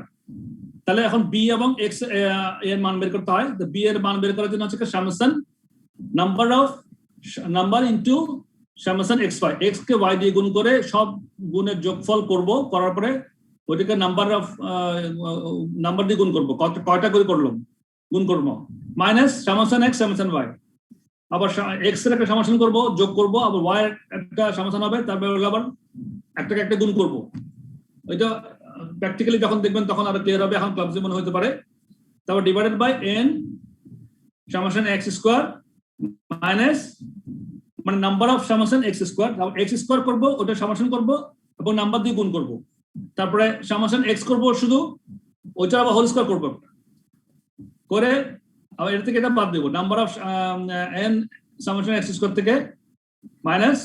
তাহলে এখন বি এবং এক্স এর মান বের করতে হয়। বি এর মান বের করার জন্য হচ্ছে summation number into summation x y, x কে y দিয়ে গুণ করে সব গুণের যোগফল করব, করার পরে ওইটাকে নাম্বার দিয়ে গুণ করব, কয়টা করে করলাম গুণ করব, minus summation x summation y। আবার এক্স এর একটা সমাধান করব, যোগ করব, আবার ওয়াই এর একটা সমাধান হবে, তারপরে আবার একটাকে একটা গুণ করব। ওইটা প্র্যাকটিক্যালি যখন দেখবেন তখন আরো ক্লিয়ার হবে, এখন ক্লাবসে মনে হতে পারে। তারপর ডিভাইডেড বাই এন সমাধান এক্স স্কোয়ার মাইনাস মানে নাম্বার অফ সমাধান এক্স স্কোয়ার, এক্স স্কোয়ার করব, ওটা সমাধান করব এবং নাম্বার দিয়ে গুণ করব। তারপরে সমাধান এক্স করব শুধু, ওইটা আবার হোল স্কোয়ার করব করে, আবার এর থেকে এটা বাদ দেব, number of n summation x square থেকে মাইনাস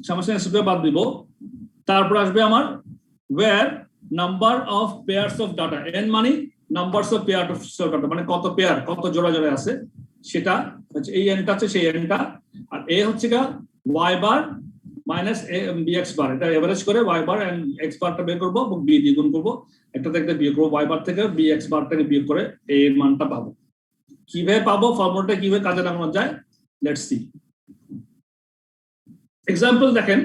সামেশন এক্স স্কোয়ার বাদ দিব। তারপর আসবে আমার where number of pairs of data, n মানে numbers of pair of data, মানে কত পেয়ার, কত জোড়া জোড়া আছে সেটা হচ্ছে এই এনটা, আছে সেই এনটা। আর এ হচ্ছে গা y bar minus B x bar, এটা এভারেজ করে ওয়াই বার এন্ড এক্স বারটা বের করবো এবং বি দিয়ে গুণ করবো, একটা থেকে বিয়োগ করবো, ওয়াই বার থেকে বি এক্স বারটাকে বিয়োগ করে এর মানটা পাবো। কিভাবে পাবো, ফর্মুলাটা কিভাবে কাজে লাগানো যায়, লেটস সি। এক্সাম্পল দেখেন,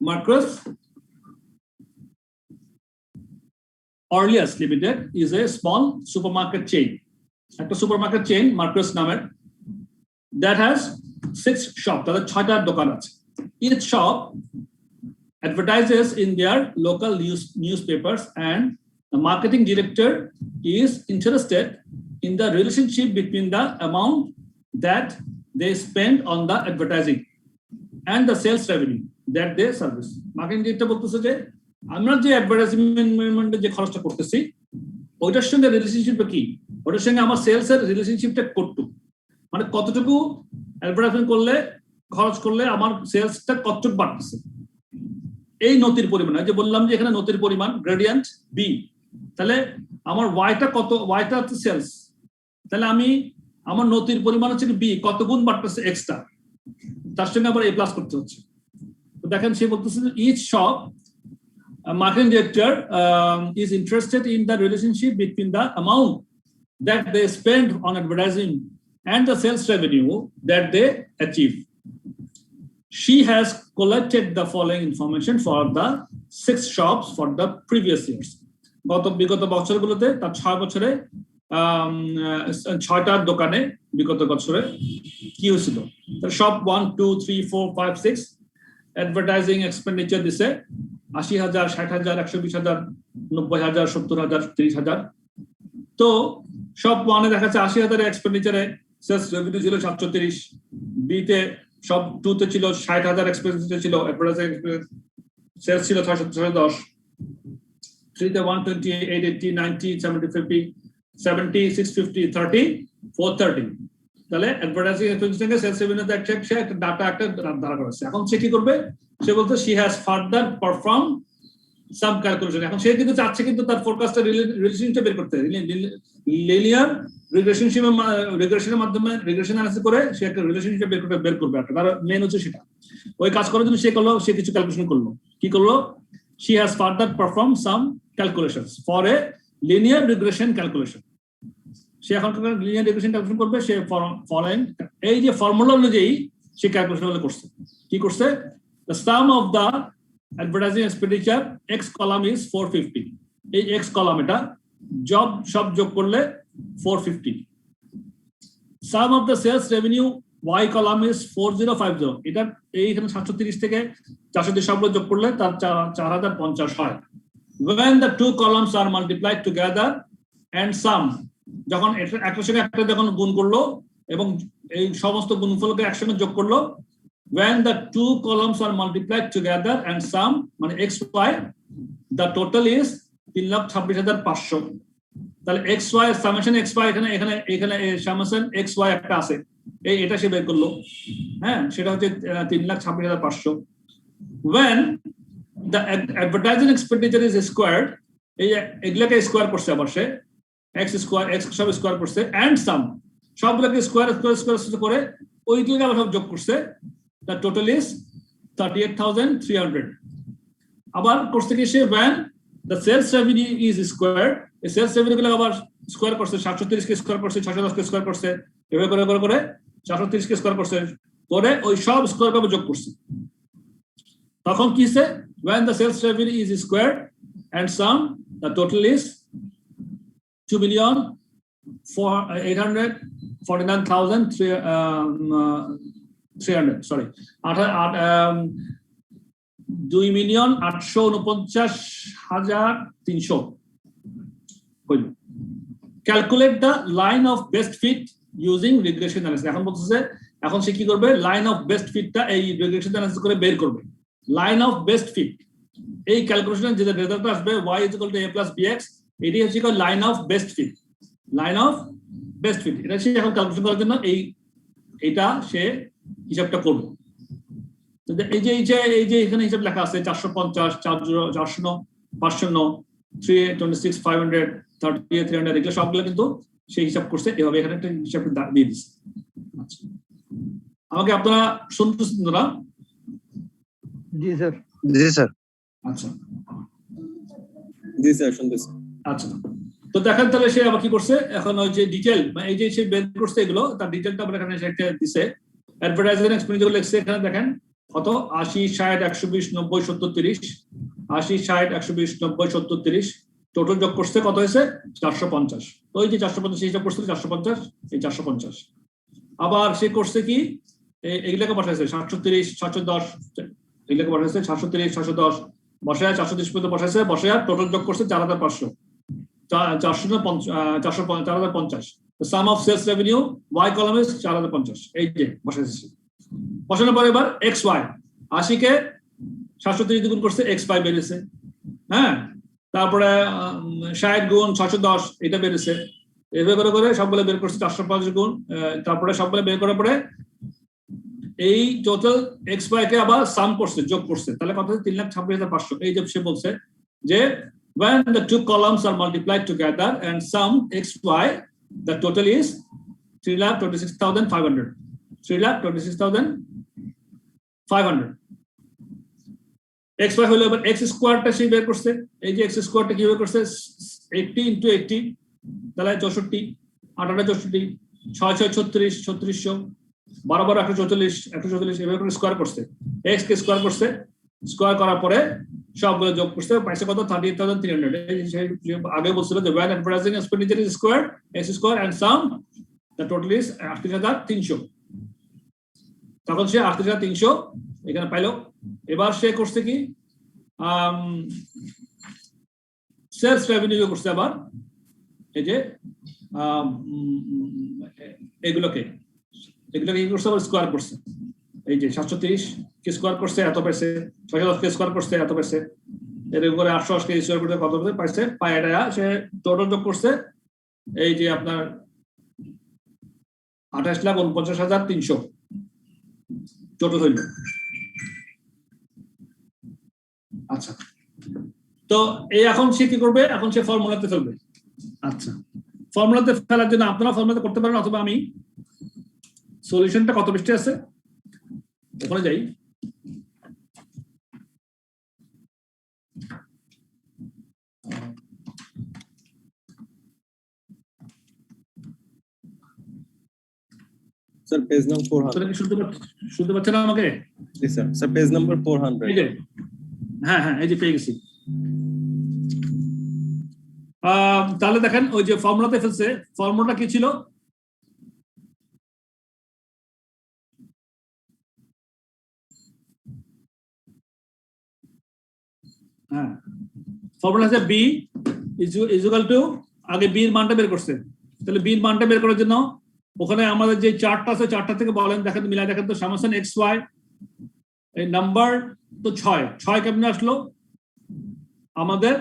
Marcus Aurelius Limited is a small supermarket chain. একটা সুপারমার্কেট চেইন মার্কাস নামের, that has 6 shops, তাদের 6টা দোকান আছে। Each shop advertises in their local newspapers, and the marketing director is interested in the relationship between the amount that they spend on the advertising and the sales revenue that they service. Marketing director বলতেছে যে আমরা যে অ্যাডভার্টাইজমেন্টে যে খরচটা করতেছি ওইটার সঙ্গে রিলেশনশিপটা কি, ওটার সঙ্গে আমার সেলস এর রিলেশনশিপটা কতটুকু, মানে কতটুকু অ্যাডভার্টাইজমেন্ট করলে, খরচ করলে আমার সেলসটা কতটুকু বাড়তেছে, এই নতির পরিমাণ। যে বললাম যে এখানে নতির পরিমাণ গ্রেডিয়েন্ট বি, তাহলে আমার ওয়াইটা কত, ওয়াইটা হচ্ছে সেলস, তাহলে আমি আমার নতির পরিমাণ হচ্ছে বি, কত গুণ বাড়তেছে এক্সট্রা, তার সঙ্গে আবার এ প্লাস করতে হচ্ছে। তো দেখেন সে বলতেছে each shop marketing director is interested in the relationship between the amount that they spend on advertising and the sales revenue that they achieve. She has collected the following information for the 6 shops for the previous years. বিগত বছরগুলোতে তার 6 বছরে 6টা দোকানে বিগত বছরে কি হয়েছিল, শপ 1 2 3 4 5 6 অ্যাডভার্টাইজিং এক্সপেন্ডিচার দিছে 80,000 60,000 120,000 90,000 70,000 30,000। তো সব ওয়ানে দেখা যাচ্ছে 80,000 এক্সপেন্ডিচারে সেলস রেভিনিউ ছিল 730, বি তে সব 2 তে ছিল 60,000 এক্সপেন্ডিচার ছিল, অ্যাডভার্টাইজিং সেলস ছিল 610, 3 তে 120 880 90 70 50 70 650 30 430। তাহলে অ্যাডভার্টাইজিং এক্সপেন্ডিচারকে সেলস রেভিনিউ তে একটা ডাটা একটা দ্বারা করেছে। এখন সে কি করবে, সে বলতে she has further performed some calculation। এখন সে কিন্তু চাচ্ছে কিন্তু তার ফোরকাস্টের রিলেশনশিপ বের করতে, লিনিয়ার রিগ্রেশনের মাধ্যমে রিগ্রেশন অ্যানালাইসিস করে সে একটা রিলেশনশিপ বের করবে, একটা তার মেইন হচ্ছে সেটা। ওই কাজ করার জন্য সে করলো, সে কিছু ক্যালকুলেশন করলো। কি করলো, she has further performed some calculations for a linear regression calculation। সে এখন লিনিয়ার রিগ্রেশন ক্যালকুলেশন করবে, সে ফলোইং এই যে ফর্মুলা অনুযায়ী সে ক্যালকুলেশন করছে। কি করছে, the sum of the advertising expenditure x column is 450, এই x column এটা সব যোগ করলে 450। sum of the sales revenue y column is 4050, এটা এইখানে 730 থেকে 430 সবগুলো যোগ করলে তার 4050 হয়। when the two columns are multiplied together and sum, যখন একটার সঙ্গে একটা যখন গুণ করলো এবং এই সমস্ত গুণফলকে একসঙ্গে যোগ করলো, when the two columns are multiplied together and sum মানে xy, the total is 3,26,500। তাহলে xy সামেশন xy এখানে সামেশন xy একটা আছে, এটা সে বের করলো, হ্যাঁ সেটা হচ্ছে 3,26,500। when the advertising expenditure is squared, এই এগুলাকে স্কোয়ার করছে, আবার সে x স্কোয়ার x সব স্কোয়ার করছে, and sum সবগুলোকে স্কোয়ার করে ওইগুলোকে আবার সব যোগ করছে, the total is 38,300। আবার করছে কি সে when the sales revenue is squared, এই সেলস রেভিনিউ গুলো আবার স্কোয়ার করছে, 730 কে স্কোয়ার করছে, 610 কে স্কোয়ার করছে, এভাবে করে 730 কে স্কোয়ার করছে, করে ওই সব স্কোয়ার ভাবে যোগ করছে। তখন কি সে when the sales revenue is squared and sum, the total is 849,300 sorry 2,849,300 হইল। Calculate the line of best fit using regression analysis. এখন বলতেছে এখন সে কি করবে, লাইন অফ বেস্ট ফিটটা এই রিগ্রেশন অ্যানালিসিস করে বের করবে। লাইন অফ বেস্ট ফিট এই ক্যালকুলেশনের যে রেজাল্ট আসবে y = a + bx, এটি হচ্ছে line of best fit. Line of best fit এটা সে এখন ক্যালকুলেশন করার জন্য এইটা সে হিসাবটা করবে। এই যে এখানে হিসাব লেখা আছে 450, 409, 509, 326, 500, 38, 300 এগুলো সবগুলো কিন্তু সে হিসাব করছে এভাবে। এখানে একটা হিসাব দিয়ে দিচ্ছে। আচ্ছা, আমাকে আপনারা শুনতেছেন না? জি স্যার। জি স্যার। আচ্ছা জি স্যার শুনতেছি। আচ্ছা, তো দেখেন তাহলে সে আবার কি করছে, এখন ওই যে ডিটেল এই যে সে বের করছে এগুলো তার ডিটেলটা আমরা এখানে একটা দিছে। অ্যাডভার্টাইজিং এক্সপেন্ডিচার লিখছে এখানে দেখেন কত 80, 60, 120, 90, 70, 30, 80, 60, 120, 90, 70, 30 টোটাল যোগ করছে কত হয়েছে 450। তো ওই যে 450 হিসাব করছিল 450, এই 450 আবার সে করছে কি এইগুলোকে বসাইছে 730, 710 এগুলোকে বসাইছে 730, 710 বসায় 430 পর্যন্ত বসাইছে, বসায় টোটাল যোগ করছে 4,500, 4,50। সাম অফ সেলস রেভিনিউ y কলামে 4,050 এই যে বসাইছে। বসানোর পরে এবার xy 80 কে 730 দ্বিগুণ করছে xy বেড়েছে। হ্যাঁ, তারপরে 60 গুণ 610 এটা বেড়েছে। এভাবে করে করে সবগুলো বের করছে 450 গুণ, তারপরে সবগুলো বের করার পরে এই টোটাল xy কে আবার সাম করছে, যোগ করছে। তাহলে কত 3,26,500। এই যে সে বলছে যে when the two columns are multiplied together and sum xy, the total is 3,26,500. 3,26,500 xy হলো। এবার x স্কয়ারটা সে বের করছে। এই যে x স্কয়ারটা কিভাবে করছে 80 × 80 তাহলে 64, 8 64, 6 6 36, 3600, 12 12 144, 144 এভাবে করে স্কয়ার করছে। x কে স্কয়ার করছে, স্কয়ার করার পরে সবগুলো যোগ করছে, পাইছে কত 38,300। আগে বলছিল যে when advertising expenditure is squared, x square and sum, the total is 38,300। তখন সে 38,300 এখানে পাইলো। এবার সে করছে কি সেলস রেভিনিউ করছে আবার এই যে এগুলোকে কি করছে আবার স্কয়ার করছে। এই যে 730 কে স্কয়ার করছে এত পাইছে, 610 কে স্কয়ার করছে এত পাইছে, এর উপরে 880 কে স্কয়ার করতে কত পাইছে পায়টা সে টোটাল যোগ করছে। এই যে আপনার 28,49,300 টোটাল হইল। আচ্ছা, তো এই এখন সে কি করবে, এখন সে ফর্মুলাতে ফেলবে। আচ্ছা, ফর্মুলাতে ফেলার জন্য আপনারা ফর্মুলাতে করতে পারেন, অথবা আমি সলিউশনটা কত পৃষ্ঠে আছে ওখানে যাই। Sir page number 400। শুনতে পাচ্ছেন আমাকে? জি স্যার। Sir page number 400। এই যে হ্যাঁ এই যে পেয়ে গেছি। তাহলে দেখেন ওই যে ফর্মুলাতে ফেলছে, ফর্মুলাটা কি ছিল? হ্যাঁ, ফর্মুলা আছে বি ইকুয়াল টু, আগে বি এর মানটা বের করছে। তাহলে বি এর মানটা বের করার জন্য ওখানে আমাদের যে চার্টটা আছে চার্টটা থেকে বলেন, দেখেন মিলাই দেখেন তো সামেশন xy এই নাম্বার তো 6 কেমনে আসলো? আমাদের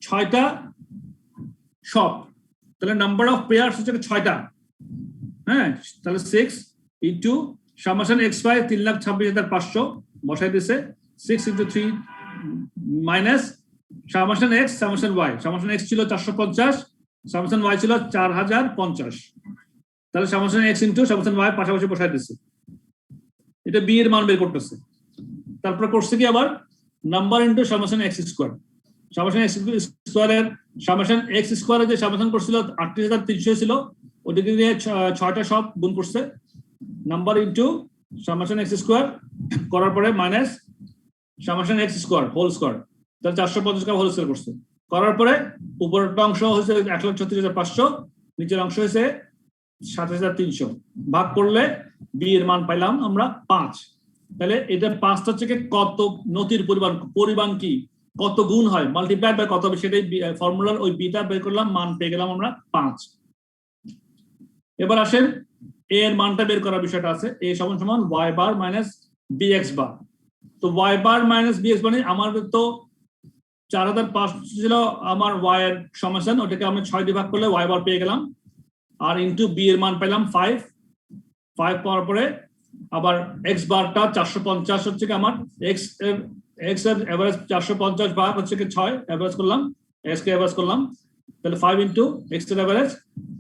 6টা শপ, তাহলে নাম্বার অফ পেয়ারস হচ্ছে 6টা। হ্যাঁ, তাহলে 6 ইনটু সামেশন xy 3,26,500 বসাই দিয়েছে, 6 × 3 minus summation x summation y। Summation x ছিল 450, সামেশন y ছিল 4,050। তাহলে summation x into summation y পাশাপাশি বসাই দিয়েছে। এটা b এর মান বের করতেছে। তারপর করছে কি আবার number into summation x square. Summation x স্কয়ারের সামেশন x স্কয়ারে যে সামেশন করছিল 38,300 ছিল, ওদিকে দিয়ে 6টা সব গুণ করছে, number into summation x square করার পরে minus summation x square whole square, তাহলে 450 হোল স্কয়ার করছে। করার পরে উপরেরটা অংশ হচ্ছে 1,36,500, নিচের অংশ হয়েছে ৭৩০০, ভাগ করলে বি এর মান পাইলাম আমরা 5। তাহলে এটা 5টা থেকে কত নতির পরিমাণ কি কত গুণ হয় মাল্টিপ্লাই বাই কত হবে সেটাই ফর্মুলার ওই বিটা বের করলাম, মান পেয়ে গেলাম আমরা 5। এবার আসেন এ এর মানটা বের করার বিষয়টা আছে, এ সমান সমান y বার মাইনাস bx বার। তো y বার মাইনাস bx মানে আমার তো 4500 ছিল আমার y এর সমাধান, ওটাকে আমি 6 দিয়ে ভাগ করলে y বার পেয়ে গেলাম, আর ইনটু b এর মান পেলাম 5 পাওয়ার পরে আবার x বারটা 450 হচ্ছে কি আমার x এর এভারেজ 450 ভাগ হচ্ছে কি 6 এভারেজ করলাম, x কে এভারেজ করলাম, তাহলে 5 ইনটু x এর এভারেজ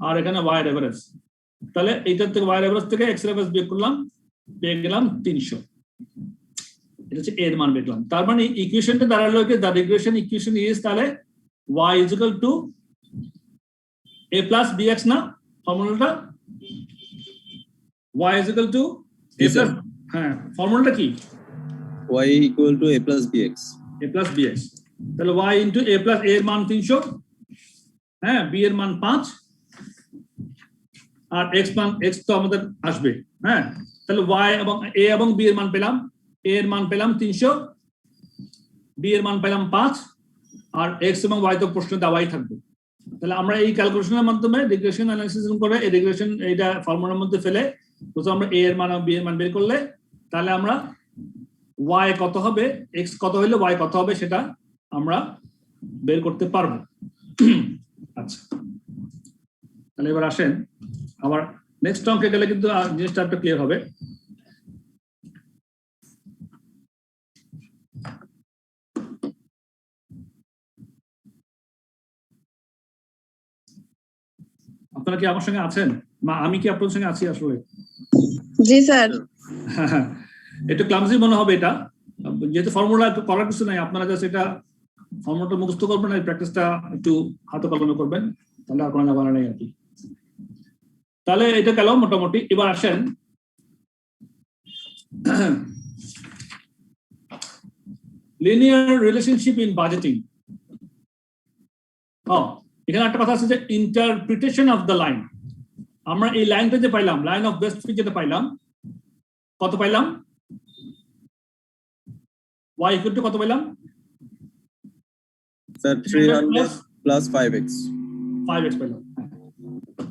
আর এখানে y এর এভারেজ, তাহলে এইটার থেকে y এর এভারেজ থেকে x এর এভারেজ বিয়োগ করলাম, পেয়ে গেলাম 300। এটা হচ্ছে এর মান বের করলাম। তার মানে ইকুয়েশনটা দাঁড়ালো কি দ্য রিগ্রেশন ইকুয়েশন ইজ তাহলে y is equal to a plus bx না ফর্মুলাটা, y is equal to a plus, হ্যাঁ ফর্মুলাটা কি y equal to a plus bx, a plus bx, তাহলে y into a plus a এর মান 300, হ্যাঁ b এর মান 5 আর x তো আমাদের আসবে, হ্যাঁ তাহলে y এবং a এবং b এর মান পেলাম, a এর মান পেলাম 300, b এর মান পেলাম 5 আর x এবং y তো প্রশ্ন দেওয়াই থাকবে। তাহলে আমরা এই ক্যালকুলেশনের মাধ্যমে রিগ্রেশন অ্যানালিসিস করে এই রিগ্রেশন এইটা ফর্মুলার মধ্যে ফেলে প্রথমে আমরা a এর মান এবং b এর মান বের করলে তাহলে আমরা y কত হবে x কত হলে y কত হবে সেটা আমরা বের করতে পারবো। আচ্ছা তাহলে এবার আসেন আবার নেক্সট অঙ্কে গেলে কিন্তু জিনিসটা একটু ক্লিয়ার হবে। আপনারা কি আমার সঙ্গে আছেন, আমি কি আপনার সঙ্গে আছি আসলে? জি স্যার। একটু ক্লামসি মনে হবে এটা, যেহেতু ফর্মুলা করার কিছু নাই, আপনারা জাস্ট এটা ফর্মুলাটা মুখস্থ করবেন আর প্র্যাকটিসটা একটু হাতে কলমে করবেন, তাহলে আর কোনো ঝামেলা নেই আর কি। তাহলে এটা গেল মোটামুটি। এবার আসেন লিনিয়ার রিলেশনশিপ ইন বাজেটিং। এখানে একটা কথা আছে যে ইন্টারপ্রিটেশন অফ দ্য লাইন। আমরা এই লাইনটা যে পাইলাম, লাইন অফ বেস্ট ফিট যেটা পাইলাম, কত পাইলাম? y ইকুয়াল টু কত পাইলাম স্যার 300 plus 5x 5x পাইলাম।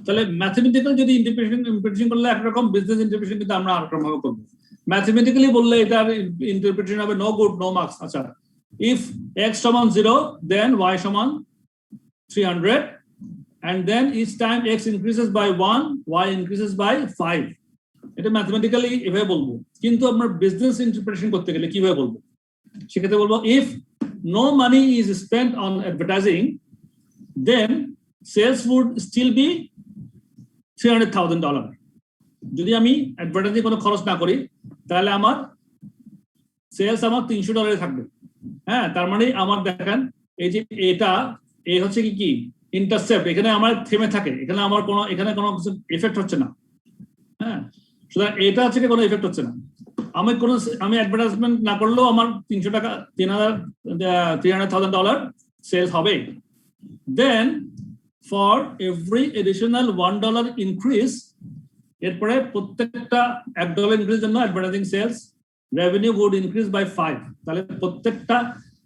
তাহলে ম্যাথমেটিক্যাল যদি ইন্টারপ্রিটেশন করলে একরকম, বিজনেস ইন্টারপ্রিটেশন কিন্তু আমরা আরেক রকম ভাবে করব। ম্যাথমেটিক্যালি বললে এটার ইন্টারপ্রিটেশন হবে নো গুড নো মার্কস। আচ্ছা, ইফ x সমান 0 দেন y সমান 300 and then each time x increases by 1 y increases by 5। এটা ম্যাথমেটিক্যালি এভাবে বলবো, কিন্তু আমরা বিজনেস ইন্টারপ্রিটেশন করতে গেলে কিভাবে বলবো? সেক্ষেত্রে বলবো if no money is spent on advertising then sales would still be $300,000। যদি আমি অ্যাডভার্টাইজিং কোনো খরচ না করি তাহলে আমার সেলস আমার $300 থাকবে। হ্যাঁ, তার মানে আমার দেখেন এই যে এটা এই হচ্ছে কি ইন্টারসেপ্ট, এখানে আমার থেমে থাকে, এখানে আমার কোনো কিছু এফেক্ট হচ্ছে না। হ্যাঁ, সুতরাং এটা হচ্ছে কোনো এফেক্ট হচ্ছে না। আমি অ্যাডভার্টাইজমেন্ট না করলেও আমার $300,000 সেলস হবে। Then for every additional $1 increase, এরপরে প্রত্যেকটা $1 ইনক্রিজের জন্য advertising sales revenue would increase by 5। তাহলে প্রত্যেকটা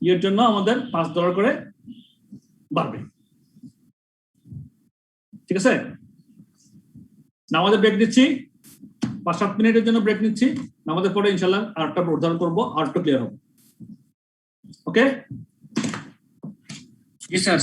ইয়ের জন্য আমাদের $5 করে বাড়বে। ঠিক আছে, নামাজের ব্রেক দিচ্ছি, 5-7 মিনিটের জন্য ব্রেক নিচ্ছি। নামাজের পরে ইনশাআল্লাহ আরেকটা উদাহরণ করবো, আরেকটু ক্লিয়ার হবে। ওকে জি স্যার।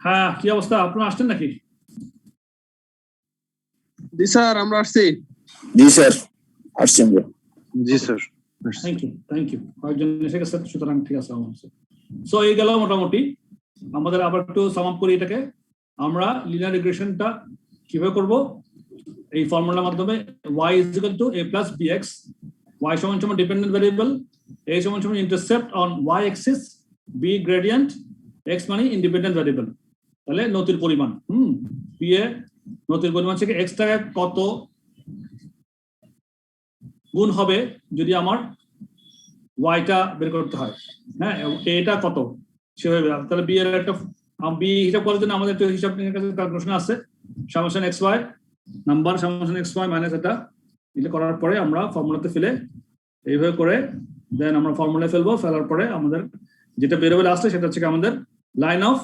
হ্যাঁ, কি অবস্থা? আপনারা আসছেন নাকি? জি স্যার, আমরা আসছি। জি স্যার, আসছেন। জি স্যার। Thank you. কয়েকজন এসে গেছে, সুতরাং ঠিক আছে আমার। সো এই গেল মোটামুটি। আমাদের আবার একটু সাম আপ করি এটাকে। আমরা লিনিয়ার রিগ্রেশনটা কিভাবে করব? এই ফর্মুলার মাধ্যমে y = a plus bx, y = dependent variable, a = intercept on y axis, b gradient, x মানে ইন্ডিপেন্ডেন্ট ভ্যারিয়েবল। তাহলে নতির পরিমাণ p এ নতির পরিমাণ থেকে x টাকা কত গুণ হবে যদি আমার y টা বের করতে হয়। হ্যাঁ, এটা কত সেভাবে। তাহলে b এর একটা b হিসাব করার জন্য আমাদের একটা হিসাব নিকাশের কাছে ক্যালকুলেশন আছে, summation xy number summation xy minus এটা এটা করার পরে আমরা ফর্মুলাতে ফেলে এইভাবে করে দেন আমরা ফর্মুলায় ফেলবো। ফেলার পরে আমাদের যেটা বের হবে লাস্টে সেটা হচ্ছে আমাদের লাইন অফ।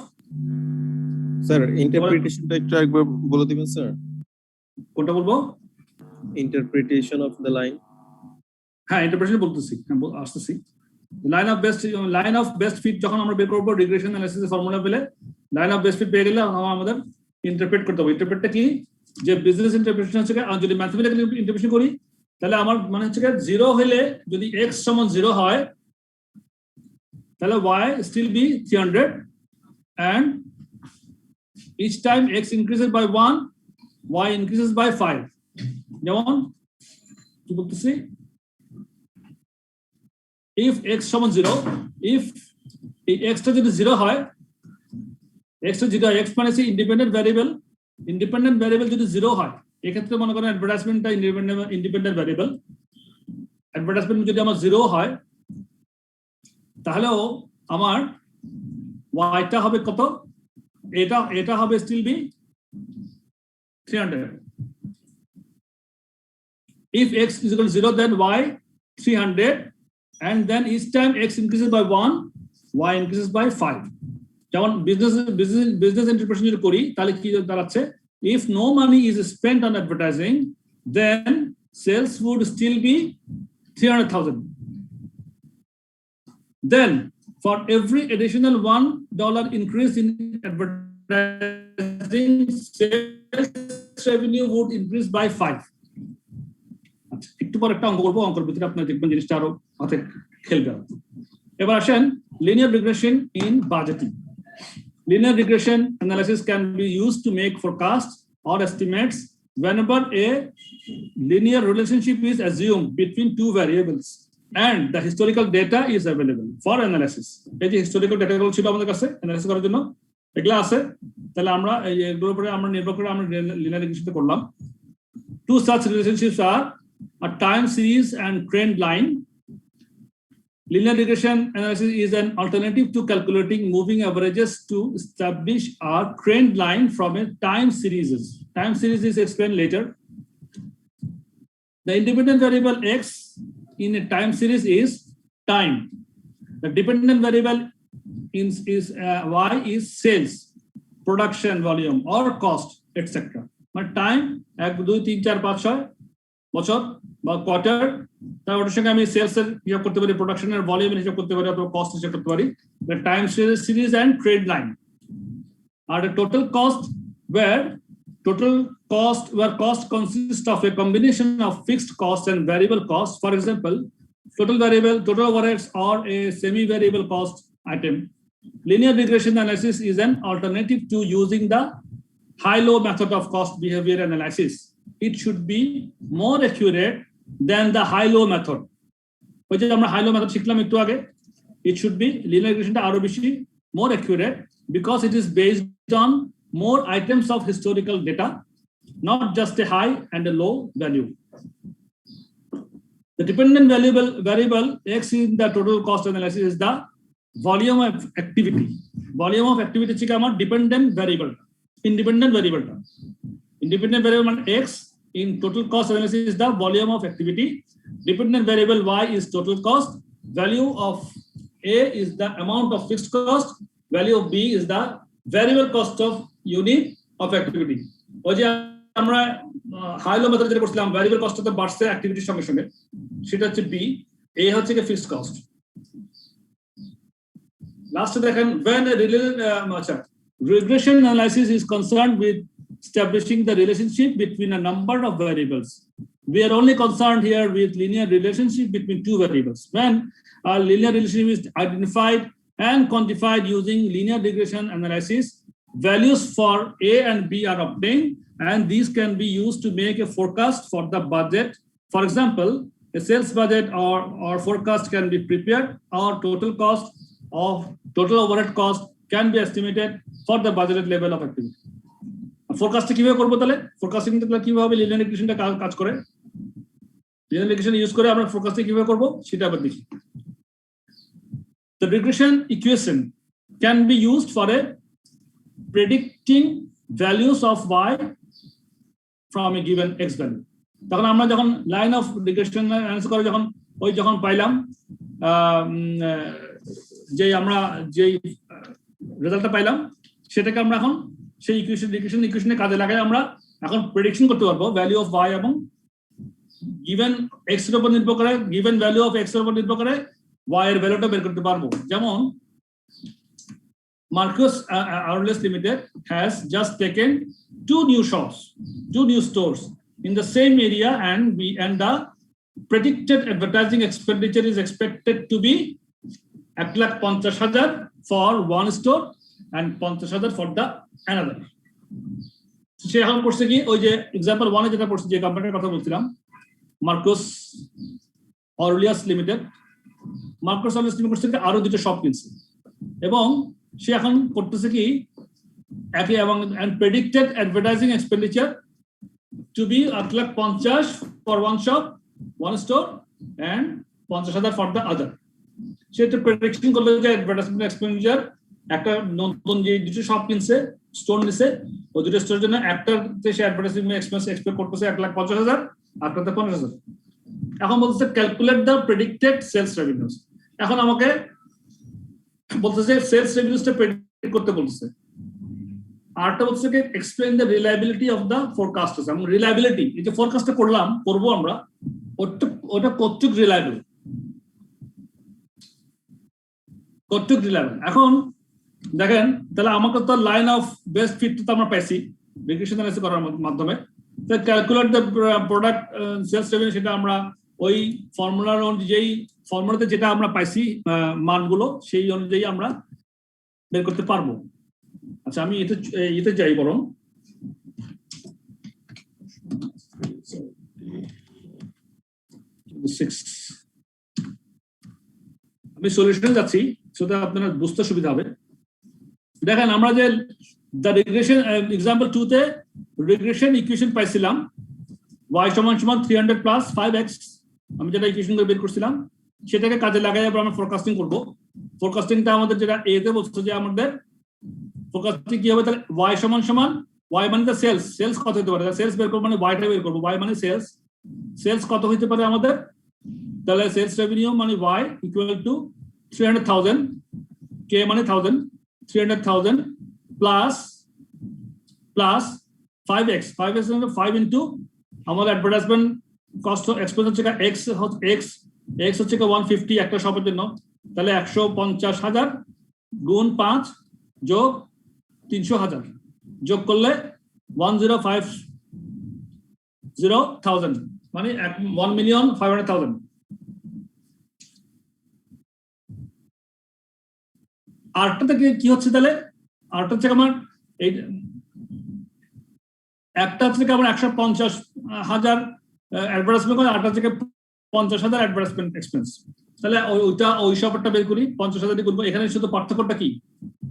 স্যার ইন্টারপ্রিটেশনটা একটু একবার বলে দিবেন স্যার। কোনটা বলবো? Interpretation of the line. হ্যাঁ, ইন্টারপ্রিটেশন বলতেছি, আসতেছি। লাইন অফ বেস্ট ফিট যখন আমরা বের করবো রিগ্রেশন অ্যানালিসিস ফর্মুলা পেলে, লাইন অফ বেস্ট ফিট পেয়ে গেলে আমাদের ইন্টারপ্রেট করতে হবে। ইন্টারপ্রেটটা কি? যে বিজনেস ইন্টারপ্রিটেশন হচ্ছে, যদি ম্যাথমেটিক্যাল ইন্টারপ্রিটেশন করি তাহলে আমার মানে হচ্ছে 0 হলে যদি x সমান 0 হয় তাহলে y still be 300 and each time x increases by 1 y increases by 5। যেমন কি বলতেছি, if x সমান 0, if এই x টা যদি 0 হয়, x টা 0, x মানে হচ্ছে ইন্ডিপেন্ডেন্ট ভ্যারিয়েবল যদি 0 হয়, এক্ষেত্রে মনে করেন অ্যাডভার্টাইজমেন্টটা ইন্ডিপেন্ডেন্ট ভ্যারিয়েবল। অ্যাডভার্টাইজমেন্ট যদি আমার 0 হয় তাহলেও আমার y টা হবে কত? এটা হবে still be 300। if x is equal to 0 then y 300 and then each time x increases by 1 y increases by 5। যেমন বিজনেস ইন্টারপ্রিটেশন যদি করি তাহলে কি দাঁড়াচ্ছে, if no money is spent on advertising then sales would still be 300,000। then for every additional $1 increase in advertising, sales revenue would increase by 5। একটু পর একটা অঙ্ক করবো, অঙ্কের ভিতরে আপনারা দেখবেন জিনিসটা আরো হাতে খেলবে। এবার আসেন linear regression in budgeting. Linear regression analysis can be used to make forecasts or estimates whenever a linear relationship is assumed between two variables and the historical data is available for analysis। এই যে historical data গুলো ছিল আমাদের কাছে অ্যানালাইসিস করার জন্য, এগুলো আছে। তাহলে আমরা এগুলোর উপরে আমরা নির্ভর করে আমরা লিনিয়ার রিগ্রেশন করলাম। Two such relationships are a time series and trend line. Linear regression analysis is an alternative to calculating moving averages to establish a trend line from a time series. Time series is explained later. The independent variable x in a time series is time. The dependent variable is y is sales, production volume or cost, etc. But time 1 2 3 4 5 6 বছর বা কোয়ার্টার, তার ওটার সঙ্গে আমি সেলস এর হিসাব করতে পারি, প্রোডাকশনের ভলিউম হিসাব করতে পারি, অথবা কস্ট হিসাব করতে পারি। The time series and trade line are the total cost where cost consists of a combination of fixed cost and variable cost. For example, total overheads or a semi-variable cost item. Linear regression analysis is an alternative to using the high-low method of cost behavior analysis. It should be more accurate than the high-low method. ওই যে আমরা high-low method শিখলাম একটু আগে, it should be linear regressionটা আরো বেশি more accurate because it is based on more items of historical data, not just a high and a low value. The dependent variable x in the total cost analysis is the volume of activity. Volume of activity হচ্ছে আমার dependent variable, independent variable. Independent variable x in total cost analysis is the volume of activity. Dependent variable y is total cost. Value of a is the amount of fixed cost. Value of b is the variable cost of unit of activity. ওই যে আমরা হাই লো মেথড যেটা করছিলাম, ভ্যারিয়েবল কস্টটা বাড়ছে অ্যাক্টিভিটির সঙ্গে সঙ্গে, সেটা হচ্ছে b, a হচ্ছে কি ফিক্সড কস্ট। লাস্টে দেখেন when a regression analysis is concerned with establishing the relationship between a number of variables. We are only concerned here with linear relationship between two variables. When a linear relationship is identified and quantified using linear regression analysis, values for A and B are obtained, and these can be used to make a forecast for the budget. For example, a sales budget or forecast can be prepared, or total overhead cost can be estimated for the budgeted level of activity. Forecasting কিভাবে করব তাহলে? ফোরকাস্টিং তাহলে কিভাবে লিনিয়ার রিগ্রেশনটা কাজ করে? লিনিয়ার রিগ্রেশন ইউজ করে আমরা ফোরকাস্টিং কিভাবে করব সেটা আবার দেখি। The regression equation can be used for a predicting values of y from a given x value. তখন আমরা যখন লাইন অফ রিগ্রেশন অ্যানালাইসিস করে যখন পাইলাম যে আমরা যেই রেজাল্টটা পাইলাম সেটাকে আমরা এখন সেই ইকুয়েশনে কাজে লাগাই আমরা এখন প্রেডিকশন করতে পারবো ভ্যালু অফ y এবং গিভেন x এর উপর নির্ভর করে গিভেন ভ্যালু অফ x এর উপর নির্ভর করে y এর ভ্যালুটা বের করতে পারবো। যেমন Marcus Aurelius Limited has just taken two new stores in the same area, and the predicted advertising expenditure is expected to be 1,50,000 for one store and 50,000 for the another. সে এখন করছে কি ওই যে এক্সাম্পল 1 এ যেটা পড়ছি যে কোম্পানির কথা বলছিলাম মার্কাস অরেলিয়াস লিমিটেড করছে কি আরো দুটো শপ কিনছে এবং সে এখন করতেছে কি একই এবং predicted advertising expenditure to be 1,50,000 for one shop, one store, and 50,000 for the other. সেটা প্রেডিকশন করলো যে অ্যাডভার্টাইজমেন্ট এক্সপেন্ডিচার একটা নতুন যে দুটো শপ কিনছে স্টোর নিছে ওই দুটো স্টোরের জন্য একটাতে সে অ্যাডভার্টাইজমেন্ট এক্সপেন্স এক্সপেক্ট করতেছে 1,50,000 আরটাতে 50,000। এখন বলতেছে calculate the predicted sales revenues. এখন আমাকে বলতেছে সেলস রেভিনিউসটা প্রেডিক্ট করতে বলতেছে। আরটা হচ্ছে কি explain the reliability of the forecasters. এবং রিলায়েবিলিটি এই যে ফোরকাস্টটা করবো আমরা ওটা কতটুকু রিলায়েবল এখন দেখেন তাহলে আমাকে তো লাইন অফ বেস্ট ফিট তো আমরা পাইছি রিগ্রেশন অ্যানালাইসিস করার মাধ্যমে। তো calculate the product sales revenue সেটা আমরা ওই ফর্মুলার অনুযায়ী ফর্মুলাতে যেটা আমরা পাইছি মানগুলো সেই অনুযায়ী আমরা বের করতে পারবো। আচ্ছা আমি এতে যাই বরং আমি সলিউশনে যাচ্ছি সেটা আপনারা বুঝতে সুবিধা হবে। দেখেন আমরা যে দ্য রিগ্রেশন এক্সাম্পল 2 তে রিগ্রেশন ইকুয়েশন পাইছিলাম y = 300 + 5x আমি যেটা ইকুয়েশন করে বের করছিলাম সেটাকে কাজে লাগাই আমরা ফোরকাস্টিং করব। ফোরকাস্টিংটা আমাদের যেটা এ তে বলছে যে আমাদের ফোরকাস্টিং কি হবে তাহলে y y মানে তো সেলস কত হতে পারে সেলস বের করব মানে y টা বের করব y মানে সেলস কত হতে পারে আমাদের তাহলে সেলস রেভিনিউ মানে y = 300,000 k মানে 1000 300,000 প্লাস 5x মানে 5 ইনটু আমাদের অ্যাডভার্টাইজমেন্ট কস্ট এক্সপেন্স হচ্ছে x হচ্ছে 150 একটা শপের জন্য তাহলে 150,000 গুণ 5 যোগ 300,000 যোগ করলে 1,050,000 মানে 1,500,000। আরটা থেকে কি হচ্ছে তাহলে আরটা হচ্ছে আমার এই একটা থেকে আমরা 150,000 অ্যাডভার্টাইজমেন্ট করে আরটা থেকে 50,000 অ্যাডভার্টাইজমেন্ট এক্সপেন্স তাহলে ওই সবটা বের করি 50,000 দিয়ে করবো। এখানে শুধু পার্থক্যটা কি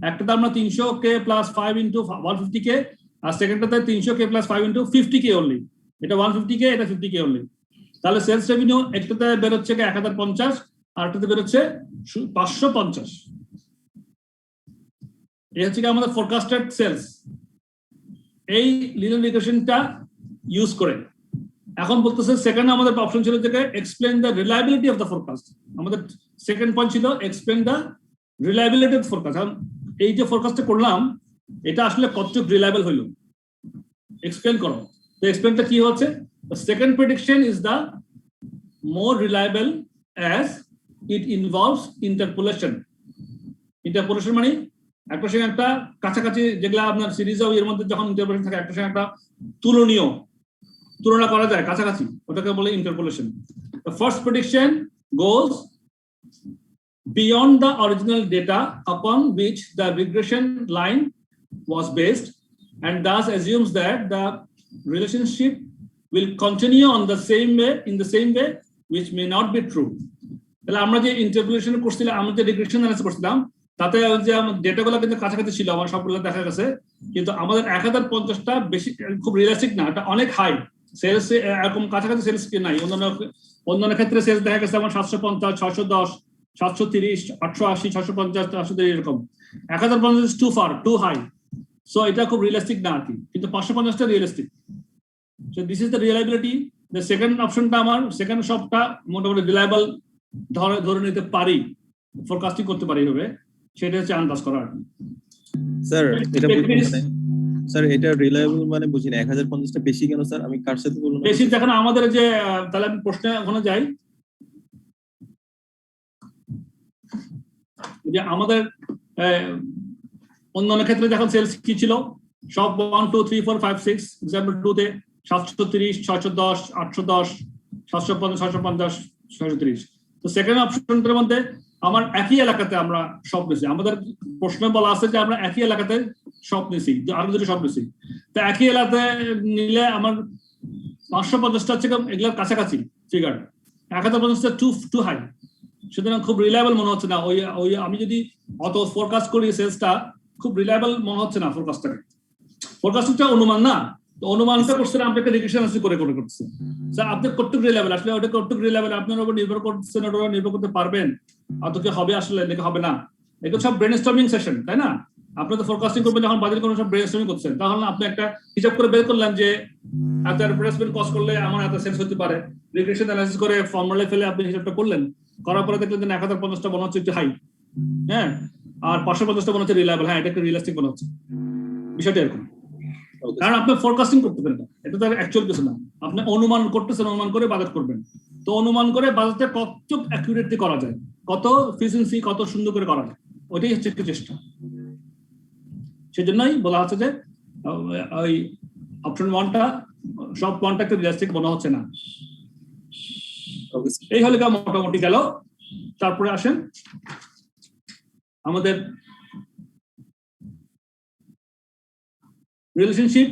একটাতে আমরা 300k + 5 * 150k আর সেকেন্ডটাতে 300k + 5 * 50k অনলি এটা 150k এটা 50k অনলি। তাহলে সেলস রেভিনিউ একটাতে বের হচ্ছে 1050 আরটাতে বের হচ্ছে 550। এই হচ্ছে আমাদের ফোরকাস্টেড সেলস এই লিনিয়ার রিগ্রেশনটা ইউজ করে। এখন বলতেছে সেকেন্ড আমাদের অপশন ছিল যে explain the reliability of the forecast. আমাদের সেকেন্ড পয়েন্ট ছিল explain the reliability of forecast. এই যে ফোরকাস্টটা করলাম এটা আসলে কতটুকু রিলায়েবল হইল এক্সপ্লেইন করো। তো এক্সপ্লেইনটা কি হচ্ছে second prediction is the more reliable as it involves interpolation. Interpolation মানে একটা সঙ্গে একটা কাছাকাছি, যেগুলা আপনার সিরিজ অফ এর মধ্যে যখন ইন্টারপোলেশন থাকে একটা সঙ্গে একটা তুলনা করা যায় কাছাকাছি, ওটাকে বলে interpolation. The first prediction goes beyond the original data upon which the regression line was based and thus assumes that the relationship will continue on the same way, in the same way, which may not be true. তাহলে আমরা যে ইন্টারপোলেশন করছিলাম, আমরা যে রিগ্রেশন অ্যানালাইসিস করছিলাম, তাতে যে ডেটাগুলো কিন্তু কাছাকাছি ছিল, আমার সবগুলো দেখা গেছে, কিন্তু আমাদের 1050টা বেশি খুব রিয়েলিস্টিক না, এটা অনেক হাই সেলস, এরকম কাছাকাছি সেলস কি নাই। অন্যান্য ক্ষেত্রে সেলস দেখা গেছে আমার 750, 610, 730, 880, 650, 430 এরকম। 1050 is too far, too high, so এটা খুব রিয়েলিস্টিক না আর কি, কিন্তু 550টা realistic. So this is the reliability. The second অপশনটা আমার, সেকেন্ড সবটা মোটামুটি রিলায়েবল ধরে নিতে পারি, ফোরকাস্টিং করতে পারি হবে, সেটা হচ্ছে আন্দাজ করা আর কি। স্যার এটা স্যার এটা রিলায়েবল মানে বুঝি না, 1050টা বেশি কেন স্যার? আমি কার সাথে বললাম বেশি? দেখেন আমাদের যে, তাহলে আমি প্রশ্নে ওখানে যাই, যে আমাদের অন্যান্য ক্ষেত্রে দেখেন সেলস কি ছিল, সব 1 2 3 4 5 6, এক্সাম্পল 2 তে 730, 610, 810, 750, 650, 630। তো সেকেন্ড অপশনটার মধ্যে আমার একই এলাকাতে আমরা সব নিছি, আমাদের প্রশ্নে বলা আছে যে আমরা একই এলাকাতে সব নিছি, আরো দুটো সব নিছি। তো একই এলাকাতে নিলে আমার 550টা হচ্ছে এগুলোর কাছাকাছি ফিগার, 1050টা টু হাই, সুতরাং খুব রিলায়েবল মনে হচ্ছে না। ওই আমি যদি অত ফোরকাস্ট করি সেলসটা, খুব রিলায়েবল মনে হচ্ছে না ফোরকাস্টটাকে। ফোরকাস্টটা অনুমান না, তো অনুমানটা করছেন আপনাকে রিগ্রেশন অ্যানালাইসিস করে করতেছে। স্যার আপনি কতটুকু রিলায়েবল, আসলে ওটা কতটুকু রিলায়েবল আপনার উপর নির্ভর করছেন, ওটা নির্ভর করতে পারবেন অত কি হবে আসলে নাকি হবে না, এগুলো সব ব্রেনস্টর্মিং সেশন, তাই না? আপনি তো ফোরকাস্টিং করবেন যখন বাজারে কোনো সব ব্রেনস্টর্মিং করছেন, তাহলে আপনি একটা হিসাব করে বের করলেন যে এত অ্যাডভার্টাইজমেন্ট কস্ট করলে আমার এত সেলস হতে পারে, রিগ্রেশন অ্যানালাইসিস করে ফর্মুলায় ফেলে আপনি হিসাবটা করলেন, করার পরে দেখলেন যে 1050টা মনে হচ্ছে একটু হাই, হ্যাঁ, আর 550টা মনে হচ্ছে রিলায়েবল, হ্যাঁ এটা একটু রিয়েলিস্টিক মনে হচ্ছে। বিষয়টা এরকম, কারণ আপনি ফোরকাস্টিং করতে পারেন না, এটা তো অ্যাকচুয়াল কিছু না, আপনি অনুমান করতেছেন, অনুমান করে বাজেট করবেন। তো অনুমান করে বাজেটটা কত অ্যাকুরেটলি করা যায়, কত এফিসিয়েন্সি, কত সুন্দর করে করা যায়, ওইটাই হচ্ছে একটু চেষ্টা। সেজন্যই বলা হচ্ছে যে ওই অপশন 1টা সব কন্ট্রাক্টে রিয়েলিস্টিক মনে হচ্ছে না। এই হলে মোটামুটি গেল। তারপরে আসেন আমাদের relationship,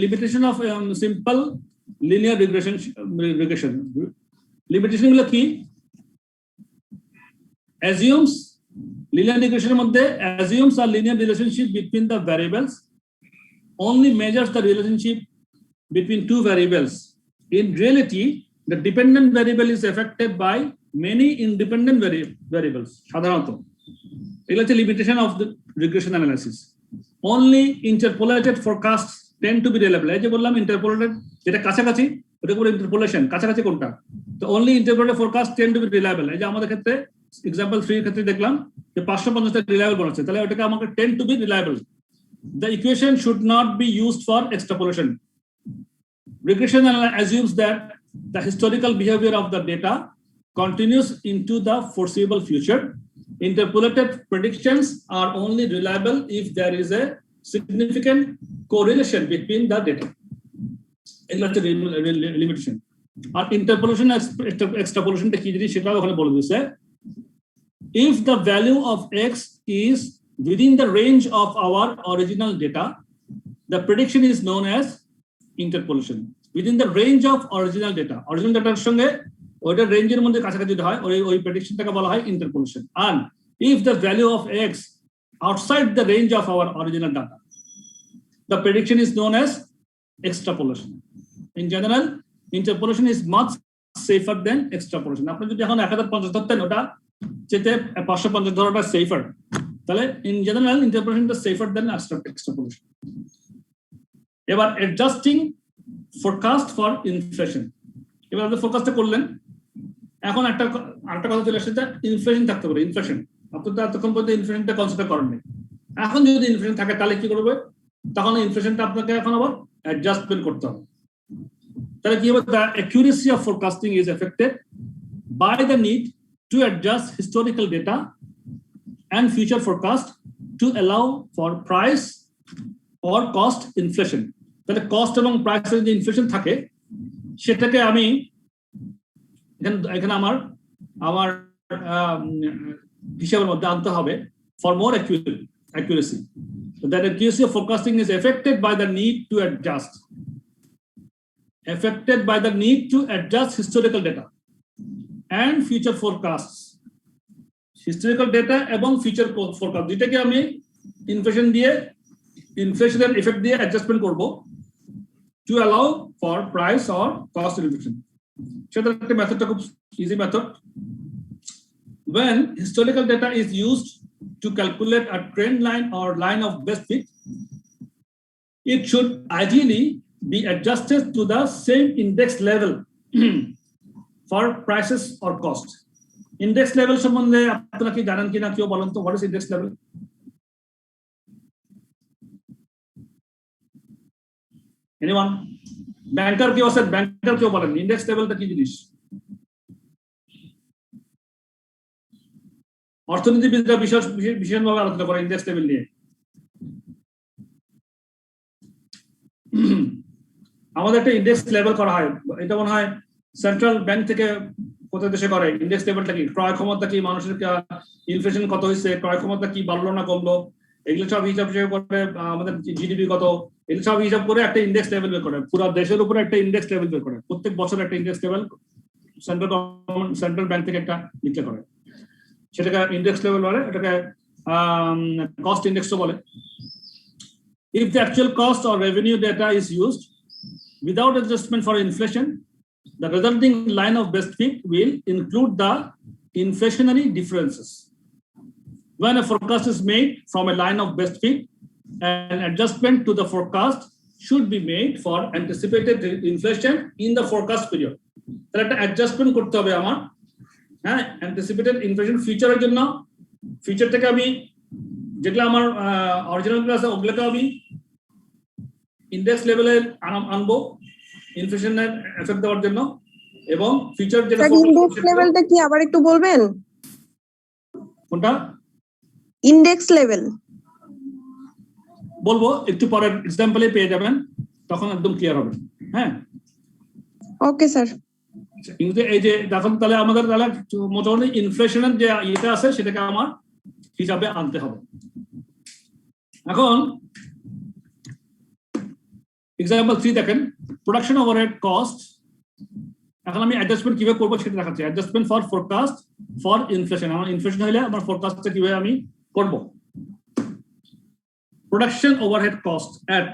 limitation of simple linear regression. Limitation গুলো কি? Assumes, linear regression মধ্যে assumes a linear relationship between the variables, only measures the relationship between two variables. In reality, the dependent variable is affected by many independent variables. সাধারণত এগুলো হচ্ছে limitation of the regression analysis. Only interpolated forecasts tend to be reliable. এই যে বললাম interpolated যেটা কাছাকাছি, ওটা বলে interpolation, কাছাকাছি কোনটা, তো only interpolated forecasts tend to be reliable। এই যে আমাদের ক্ষেত্রে এক্সাম্পল 3 এর ক্ষেত্রে দেখলাম যে 550টা রিলায়েবল বলছে, তাহলে ওটাকে আমাকে tend to be reliable. The equation should not be used for extrapolation. Regression assumes that the historical behavior of the data continues into the foreseeable future. Interpolated predictions are only reliable if there is a significant correlation between the data. Limitation. Or interpolation, extrapolation কি জিনিস সেটা ওখানে বলে দিয়েছে। If the value of x is within the range of our original data, the prediction is known as interpolation. Within the range of original data, original data সঙ্গে ওইটা রেঞ্জের মধ্যে কাছাকাছি হয়, ওই প্রেডিকশনটাকে বলা হয় interpolation. And if the value of x outside the range of our original data, the prediction is known as extrapolation. In general, interpolation is much safer than extrapolation. আপনি যদি এখন 1050 ধরতেন, ওটা যেতে 550 ধরাটা সেফার, তাহলে in general interpolation is safer than extrapolation. এবার adjusting forecast for inflation. এবার আপনি ফোরকাস্টটা করলেন, এখন আরেকটা কথা চলে আসছে, ইনফ্লেশন থাকতে পারে। ইনফ্লেশন আপনি তো এতক্ষণ পর্যন্ত ইনফ্লেশনটা কনসিডার করেননি, এখন যদি ইনফ্লেশন থাকে তাহলে কি করবে, তখন ইনফ্লেশনটা আপনাকে এখন আবার অ্যাডজাস্টমেন্ট করতে হবে। তাহলে কি হবে, the accuracy of forecasting is affected by the need to adjust historical data and future forecast to allow for price or cost inflation. তাহলে cost এবং price এর যে ইনফ্লেশন থাকে সেটাকে আমি এখানে আমার হিসাবের মধ্যে আনতে হবে for more accuracy. So that accuracy of forecasting is affected by the need to adjust historical data and future forecasts. Historical data এবং future forecast যেটাকে আমি inflationary effect দিয়ে adjustment করব to allow for price or cost inflation. সেটা একটা মেথডটা খুব easy method. When historical data is used to calculate a trend line or line of best fit, it should ideally be adjusted to the same index level for prices or cost. Index level সম্বন্ধে আপনারা কি জানেন কিনা কেউ বলেন তো, what is index level? Anyone? ব্যাংকার কেউ আছেন? ব্যাংকার কেউ বলেন ইন্ডেক্স লেভেলটা কি জিনিস? অর্থনীতিবিদরা বিশেষভাবে আলোচনা করে ইন্ডেক্স লেভেল নিয়ে। আমাদের একটা ইন্ডেক্স লেভেল করা হয়, এটা মনে হয় সেন্ট্রাল ব্যাংক থেকে কোথায় দেশে করে। ইন্ডেক্স লেভেলটা কি? ক্রয় ক্ষমতা কি, মানুষের ইনফ্লেশন কত হয়েছে, ক্রয় ক্ষমতা কি বাড়লো না কমলো, এগুলো সব হিসাব করে আমাদের জিডিপি কত, এগুলো সব হিসাব করে একটা ইন্ডেক্স লেভেল বের করে, পুরো দেশের উপরে একটা ইন্ডেক্স লেভেল বের করে। প্রত্যেক বছর একটা ইন্ডেক্স লেভেল সেন্ট্রাল ব্যাংক থেকে একটা ডিক্লেয়ার করে, সেটাকে ইন্ডেক্স লেভেল বলে, এটাকে কস্ট ইন্ডেক্সও বলে। If the actual cost or revenue data is used without adjustment for inflation, the resulting line of best fit will include the inflationary differences. When a forecast is made from a line of best fit, an adjustment to the forecast should be made for anticipated inflation in the forecast period. তাহলে একটা অ্যাডজাস্টমেন্ট করতে হবে আমার, হ্যাঁ, অ্যান্টিসিপেটেড ইনফ্লেশন ফিচারের জন্য। ফিচারটাকে আমি যেগুলো আমার অরিজিনাল আছে ওগুলোকে আমি ইন্ডেক্স লেভেলে আনবো ইনফ্লেশনের এফেক্ট দেওয়ার জন্য, এবং ফিচার যেটা ইন্ডেক্স লেভেলটা কি আবার একটু বলবেন? কোনটা ইন্ডেক্স লেভেল? বলবো একটু পরে, এক্সাম্পলে পেয়ে যাবেন, তখন একদম ক্লিয়ার হবে। হ্যাঁ, ওকে স্যার। কিন্তু এই যে দেখুন, তাহলে আমাদের তাহলে মোটামুটি ইনফ্লেশনের যে এটা আছে সেটাকে আমার হিসাবে আনতে হবে। এখন এক্সাম্পল 3 দেখেন, প্রোডাকশন ওভারহেড কস্ট। এখন আমি অ্যাডজাস্টমেন্ট কিভাবে করবো সেটা দেখাচ্ছি। Adjustment for forecast for inflation, আমার ইনফ্লেশন হলে আমার ফোরকাস্টটা কিভাবে আমি করব। Production overhead costs at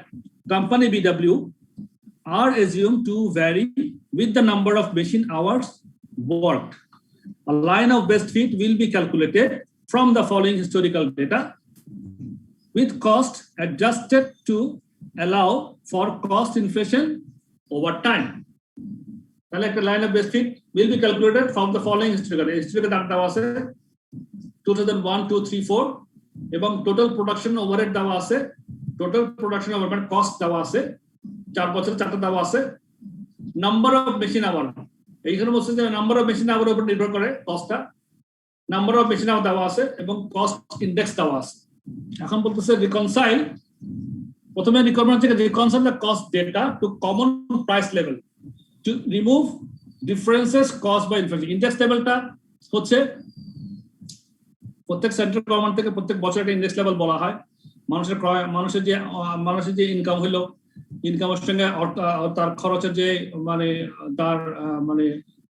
company BW are assumed to vary with the number of machine hours worked. A line of best fit will be calculated from the following historical data, with cost adjusted to allow for cost inflation over time. তাহলে একটা line of best fit will be calculated from the following historical data আছে 2001, 2, 3, 4, এবং টোটাল প্রোডাকশন ওভারহেড দেওয়া আছে, টোটাল প্রোডাকশন ওভারহেড কস্ট দেওয়া আছে, 4 বছরের 4টা দেওয়া আছে, নাম্বার অফ মেশিন আওয়ার, এইখানে বলছে যে নাম্বার অফ মেশিন আওয়ার উপর নির্ভর করে কস্টটা, নাম্বার অফ মেশিন আওয়ার দেওয়া আছে এবং কস্ট ইন্ডেক্স দেওয়া আছে। এখন বলতেছে রিকনসাইল, প্রথমে রিকোয়ারমেন্ট থেকে reconcile the cost data to common price level to remove differences cause by inflation. Index লেভেলটা হচ্ছে প্রত্যেক সেন্ট্রাল গভর্নমেন্ট থেকে প্রত্যেক বছর একটা ইন্ডেক্স লেভেল বলা হয়। মানুষের যে ইনকাম হইলো, ইনকামের সঙ্গে তার খরচের যে তার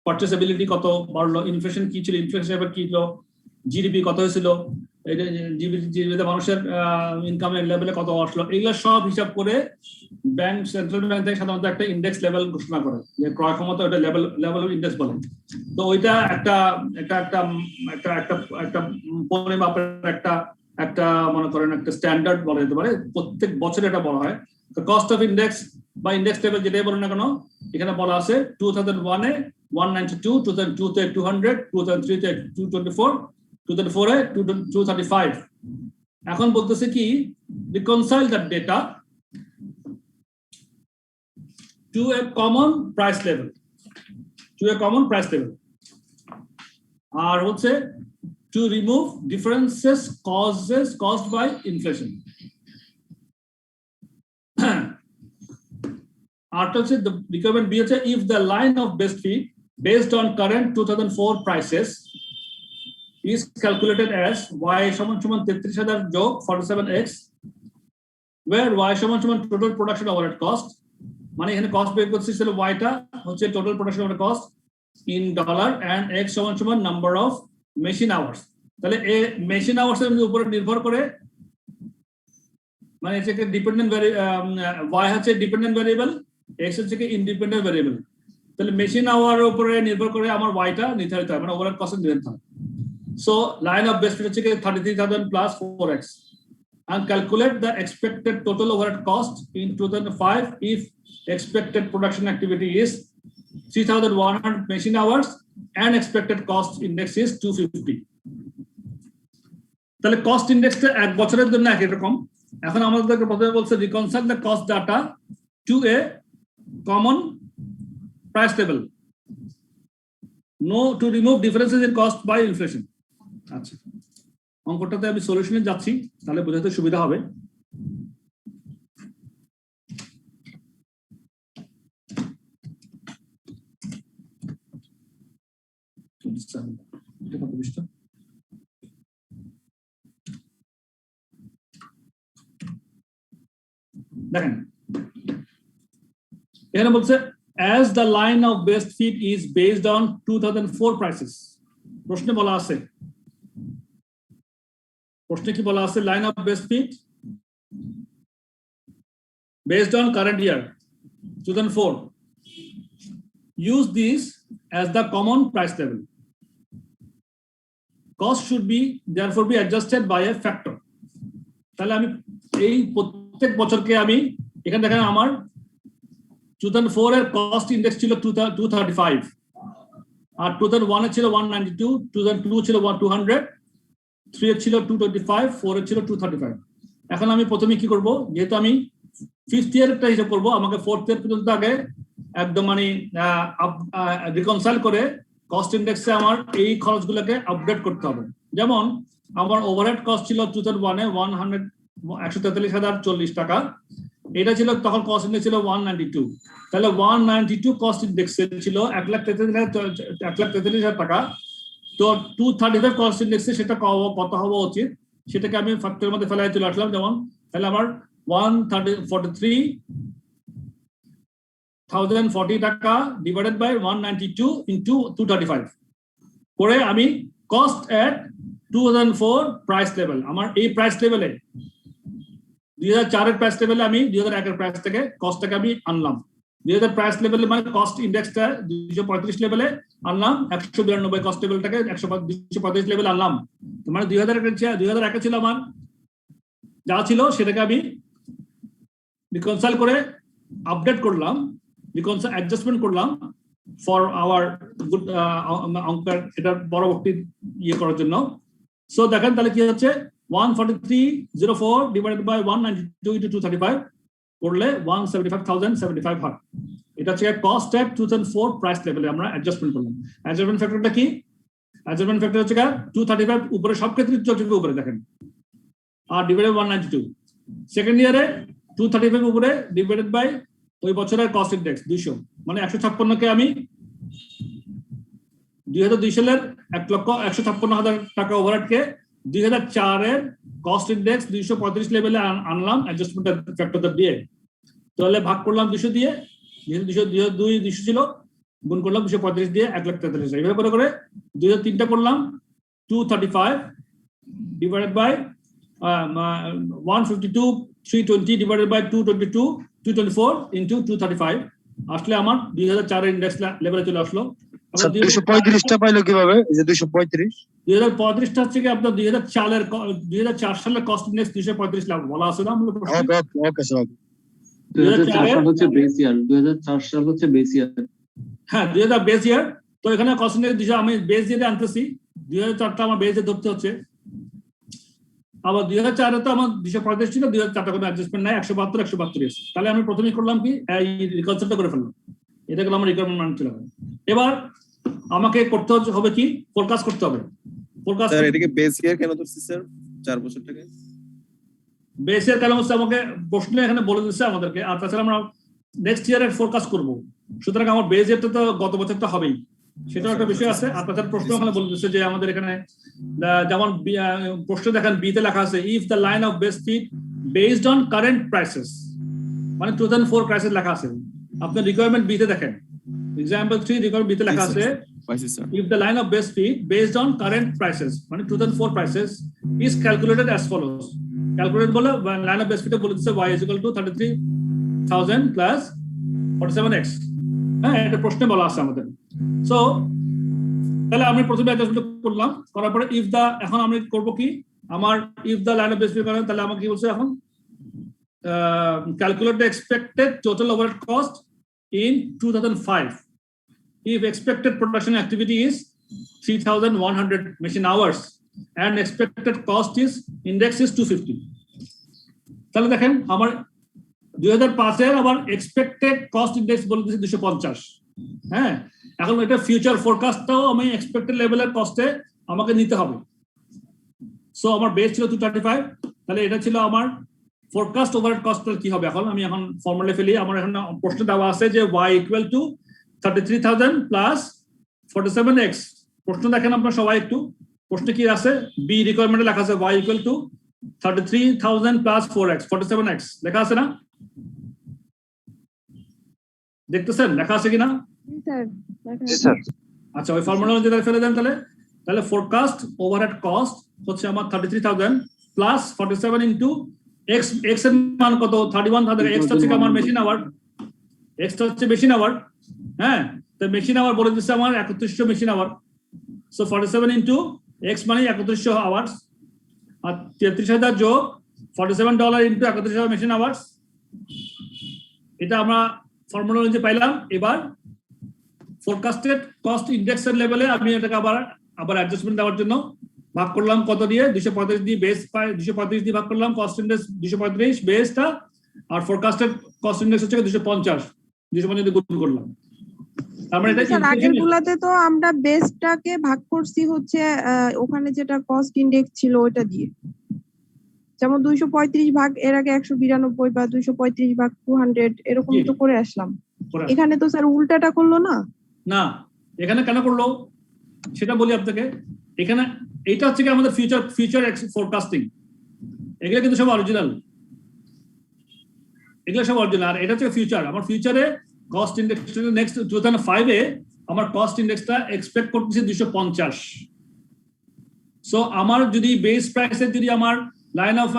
পারচেসেবিলিটি কত বাড়লো, ইনফ্লেশন কি ছিল, ইনফ্লেশন এবার কি ছিল, জিডিপি কত হয়েছিল, জিডিপিতে মানুষের ইনকামের লেভেলে কত আসলো, এগুলো সব হিসাব করে ব্যাংক, সেন্ট্রাল ব্যাংক থেকে সাধারণত একটা ইন্ডেক্স লেভেল ঘোষণা করে, যে ক্রয় ক্ষমতা ওটা লেভেল ইন্ডেক্স বলে। তো ওইটা একটা পরিমাপের একটা মনে করেন একটা স্ট্যান্ডার্ড বলা যেতে পারে, প্রত্যেক বছর এটা বলা হয়। তো কস্ট অফ ইন্ডেক্স বা ইন্ডেক্স লেভেল যেটাই বলেন না কেন, এখানে বলা আছে 2001 এ 192, 2002 তে 200, 2003 তে 224, 2004 এ 235। এখন বলতেছে কি, reconcile the data to a common price level, আর হচ্ছে to remove differences caused by inflation. After the requirement B হচ্ছে if the line of best fee based on current 2004 prices is calculated as y সমান 33000 যোগ 47x where y সমান total production overhead cost মানে এখানে কস্ট বের করছি ছিল y টা হচ্ছে total production overhead cost in dollar and x সমান number of machine hours তাহলে এই machine hours এর উপর নির্ভর করে মানে এটাকে ডিপেন্ডেন্ট y হচ্ছে ডিপেন্ডেন্ট ভ্যারিয়েবল x হচ্ছে কি ইন্ডিপেন্ডেন্ট ভ্যারিয়েবল তাহলে মেশিন আওয়ার উপরে নির্ভর করে আমার y টা নির্ধারিত হয় মানে ওভারঅল কস্ট নির্ধারিত হয় সো লাইন অফ বেস্ট হচ্ছে কি 33000 plus 4x and calculate the expected total overhead cost in 2005 if expected production activity is 3100 machine hours and expected cost index is 250 তাহলে কস্ট ইনডেক্সটা এক বছরের জন্য একই রকম এখন আমাদেরকে প্রথমে বলছে reconcile the cost data to a common price table no to remove differences in cost by inflation আচ্ছা অঙ্কটাতে আমি সলিউশনে যাচ্ছি তাহলে বোঝাতে সুবিধা হবে দেখেন এখানে বলছে as the line of best fit is based on 2004 prices প্রশ্নে বলা আছে প্রশ্নে কি বলা আছে line of best fit based on current year 2004 use this as the common price level cost should be therefore be adjusted by a factor তাহলে আমি এই প্রত্যেক বছরকে আমি এখানে দেখেন আমার 2004 এর কস্ট ইনডেক্স ছিল 235 আর 2001 এর ছিল 192 2002 ছিল 200 3 এর ছিল 225 4 এর ছিল 235 এখন আমি প্রথমে কি করব যেহেতু আমি 5th ইয়ারটা হিসাব করব আমাকে 4th ইয়ার পর্যন্ত আগে একদম মানে রিকনসাইল করে কস্ট ইনডেক্সে আমার এই খরচগুলোকে আপডেট করতে হবে যেমন আমার ওভারহেড কস্ট ছিল 2001 এ 143,040 টাকা এটা ছিল তখন কস্ট ইনডেক্স ছিল 192 তাহলে 192 কস্ট ইনডেক্স ছিল 1,43,000 টাকা তো 235 কস্ট ইনডেক্সে সেটা কত হওয়া উচিত সেটাকে আমি ফ্যাক্টরের মধ্যে ফেলাই চলে আসলাম যেমন তাহলে আমার 143,040 টাকা ডিভাইডেড বাই 192 ইনটু 235 করে আমি কস্ট এট 2004 প্রাইস লেভেল আমার এই প্রাইস লেভেলে 2004 এর প্রাইস লেভেলে আমি 2001 এর প্রাইস থেকে কস্টটাকে আমি আনলাম 2000 প্রাইস লেভেলে মানে কস্ট ইনডেক্সটা 235 লেভেলে আনলাম 192 কস্ট লেভেলটাকে 235 লেভেলে আনলাম মানে 2001 ছিল আমার যা ছিল সেটাকে আমি রিকনসাইল করে আপডেট করলাম রিকনসাইল অ্যাডজাস্টমেন্ট করলাম ফর আওয়ার গুড অঙ্কের এটা পরবর্তী ইয়ে করার জন্য সো দেখেন তাহলে কি হচ্ছে 143,004 ডিভাইডেড বাই 192 ইনটু 235 করলে 175,075 হয় এটা হচ্ছে কস্ট এট 2004 প্রাইস লেভেলে আমরা অ্যাডজাস্টমেন্ট করলাম অ্যাডজাস্টমেন্ট ফ্যাক্টরটা কি অ্যাডজাস্টমেন্ট ফ্যাক্টর হচ্ছে 235 উপরে সব ক্ষেত্রে চলছে উপরে দেখেন আর ডিভাইডেড 192 সেকেন্ড ইয়ারে 235 উপরে ডিভাইডেড বাই ওই বছরের কস্ট ইনডেক্স 200 মানে 156 কে আমি 2002 সালের 1,56,000 টাকা ওভারহেড কে 2004 এর কস্ট ইনডেক্স 235 লেভেলে আনলাম অ্যাডজাস্টমেন্ট ফ্যাক্টরটা দিয়ে তাহলে ভাগ করলাম 200 দিয়ে 200 ছিল গুণ করলাম 235 দিয়ে 1,43,000 এইভাবে করে 2003 টা করলাম 235 divided by 152,320 divided by 224 into 235 আসলে আমার 2004 এর ইনডেক্স লেভেলে চলে আসলো 235 টা পাইলো কিভাবে এই যে 235 2035 টা হচ্ছে কি আপনার 2004 সালের কস্ট ইনডেক্স 235 লাখ বলা আছে না আমাদের প্রশ্নে ওকে স্যার 2004 সাল হচ্ছে বেস ইয়ার 2004 সাল হচ্ছে বেস ইয়ার হ্যাঁ 2000 বেস ইয়ার তো এখানে কস্ট ইনডেক্স আমি বেস ইয়ারে আনতেছি 2004 টা আমার বেস এ ধরতে হচ্ছে আবার 2004 এ তো আমার 235 ছিল 2004 টা কোনো অ্যাডজাস্টমেন্ট নাই 172 আছে তাহলে আমি প্রথমেই করলাম কি এই রিকনসিডার করে ফেললাম এটা গেল আমার রিকোয়ারমেন্ট মান ছিল এবার আমাকে করতে হবে কি ফোরকাস্ট করতে হবে ফোরকাস্ট স্যার এটাকে বেস ইয়ার কেন ধরছি স্যার 4 বছর থেকে? বেসের কারণ হচ্ছে আমাকে প্রশ্ন এখানে বলে দিচ্ছে আমাদেরকে, আর তাছাড়া আমরা নেক্সট ইয়ারের ফোরকাস্ট করব, সুতরাং আমার বেস ইয়ারটা তো গত বছর তো হবেই, সেটাও একটা বিষয় আছে। আর তাছাড়া প্রশ্ন এখানে বলে দিচ্ছে যে আমাদের এখানে যেমন প্রশ্ন দেখেন বিতে লেখা আছে if the line of best fit based on current prices, মানে 2004 প্রাইসেস লেখা আছে। আপনার রিকোয়ারমেন্ট বিতে দেখেন, এক্সাম্পল 3 রিকোয়ারমেন্ট বিতে লেখা আছে if the line of base fee based on current prices মানে 2004 prices is calculated as follows, calculated বলে line of base fee বলে দিচ্ছে y is equal to 33,000 plus 47x, হ্যাঁ এটা প্রশ্নে বলা আছে আমাদের। সো তাহলে আমি প্রথমে অ্যাডজাস্টমেন্ট করলাম, করার পরে if the, এখন আমি করব কি, আমার if the line of base fee করেন তাহলে আমাকে কি বলছে এখন calculate the expected total overhead cost in 2005 if expected production activity is 3,100 machine hours and expected cost is index is 250, তাহলে দেখেন আমার 2005 এর আবার expected cost index বলে দিয়েছে 250, হ্যাঁ এখন এটা ফিউচার ফোরকাস্টটাও আমি এক্সপেক্টেড লেভেলের কস্টে আমাকে নিতে হবে। সো আমার বেস ছিল 235, তাহলে এটা ছিল আমার ফোরকাস্ট ওভারহেড কস্ট কি হবে, এখন আমি এখন ফর্মুলা ফেলি। আমার এখন প্রশ্ন দেওয়া আছে যে y equal to 33,000 plus 47x, প্রশ্ন দেখেন আপনারা সবাই একটু, প্রশ্নে কি আছে বি রিকোয়ারমেন্টে লেখা আছে y equal to 33,000 plus 4x 47x লেখা আছে না, দেখতেছেন লেখা আছে কিনা? স্যার আচ্ছা ওই ফর্মুলা অনুযায়ী ফেলে দেন তাহলে, তাহলে ফোরকাস্ট ওভারহেড কস্ট হচ্ছে আমার 33,000 প্লাস 47 ইনটু x, x এর মান কত 31,000, x হচ্ছে আমার মেশিন আওয়ার, x হচ্ছে মেশিন আওয়ার, হ্যাঁ তো মেশিন আওয়ার বলে দিচ্ছে আমার 3100 machine hour. So 47 into x মানে 3100 আওয়ার্স, আর 33,000 যোগ $47 ইনটু 3100 মেশিন আওয়ার্স, এটা আমরা ফর্মুলা অনুযায়ী পাইলাম। এবার ফোরকাস্টেড কস্ট ইন্ডেক্সের লেভেলে আমি এটাকে আবার অ্যাডজাস্টমেন্ট দেওয়ার জন্য ভাগ করলাম কত দিয়ে, 235 দিয়ে বেস পাই, 235 দিয়ে ভাগ করলাম কস্ট ইন্ডেক্স 235 বেসটা, আর ফোরকাস্টেড কস্ট ইন্ডেক্স হচ্ছে 250 দিয়ে গুণ করলাম। তার মানে এটা স্যার আগের গুলাতে তো আমরা বেসটাকে ভাগ করছি হচ্ছে ওখানে যেটা কস্ট ইনডেক্স ছিল ওটা দিয়ে, যেমন 235 ভাগ এর আগে 192 বা 235 ভাগ 200 এরকম তো করে আসলাম। এখানে তো স্যার উল্টাটা করলো না? না, এখানে কেন করলো সেটা বলি আপনাকে। এখানে এইটা হচ্ছে কি আমাদের ফিউচার ফোরকাস্টিং, এগুলো কিন্তু সব অরিজিনাল, এগুলো সব অরিজিনাল, আর এটা হচ্ছে ফিউচার। আমার ফিউচারে কস্ট ইন্ডেক্স নেক্সট 2005 এ আমার কস্ট ইন্ডেক্সটা এক্সপেক্ট করতেছি 250। সো আমার যদি বেস প্রাইসের যদি আমার লাইন অফ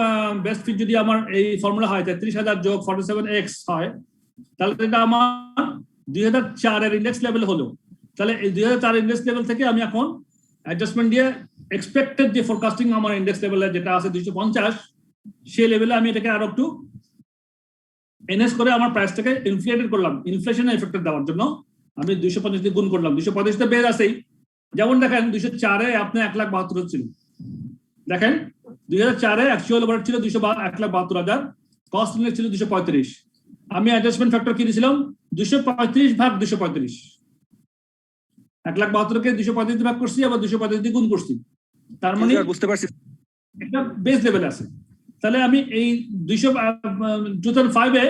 বেস্ট ফিট যদি আমার এই ফর্মুলা হয় 33,000 যোগ 47x হয়, তাহলে এটা আমার 2004 এর ইন্ডেক্স লেভেল হলো। তাহলে এই 2004 ইন্ডেক্স লেভেল থেকে আমি এখন অ্যাডজাস্টমেন্ট দিয়ে এক্সপেক্টেড যে ফোরকাস্টিং আমার ইন্ডেক্স লেভেলে যেটা আছে 250, সেই লেভেলে আমি এটাকে আরো একটু এনএস করে আমার প্রাইসটাকে ইনফ্লেটেড করলাম, ইনফ্লেশন এফেক্টেড দেওয়ার জন্য আমি 250 দিয়ে গুণ করলাম। 250 তে বের আছেই, যেমন দেখেন 2004 এ আপনি 1,72,000 হচ্ছিল, দেখেন 2004 এ অ্যাকচুয়াল ওভারহেড ছিল 1,72,000, কস্ট ইন্ডেক্স ছিল 235, আমি অ্যাডজাস্টমেন্ট ফ্যাক্টর কি দিয়েছিলাম 235 ভাগ 235, 1,72,000 কে 235 দিয়ে ভাগ করছি, আবার 235 দিয়ে গুণ করছি, তার মানে বুঝতে পারছি একটা বেস লেভেল আছে। তাহলে আমি এই 2005 এ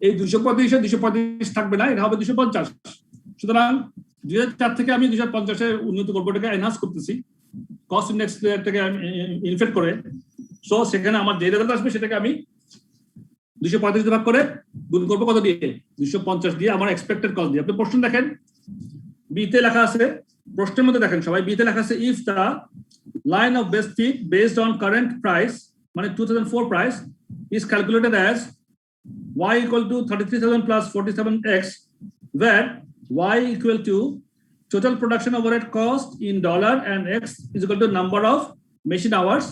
এই 235 এ 235 থাকবে না, এটা হবে 250। সুতরাং 2004 থেকে আমি 250 এ উন্নত করবো, এটাকে এনহান্স করতেছি কস্ট ইন্ডেক্স থেকে ইনফ্লেট করে। সো সেখানে আমার যে রেজাল্ট আসবে সেটাকে আমি 235 দিয়ে ভাগ করে গুণ করবো কত দিয়ে, 250 দিয়ে আমার এক্সপেক্টেড কস্ট দিয়ে। আপনি প্রশ্ন দেখেন বিতে লেখা আছে, প্রশ্নের মধ্যে দেখেন সবাই বিতে লেখা আছে if the line of best fit based on current price মানে 2004 price is calculated as y equal to 33,000 plus 47x, where y equal to total production overhead cost in dollar and x is equal to number of machine hours.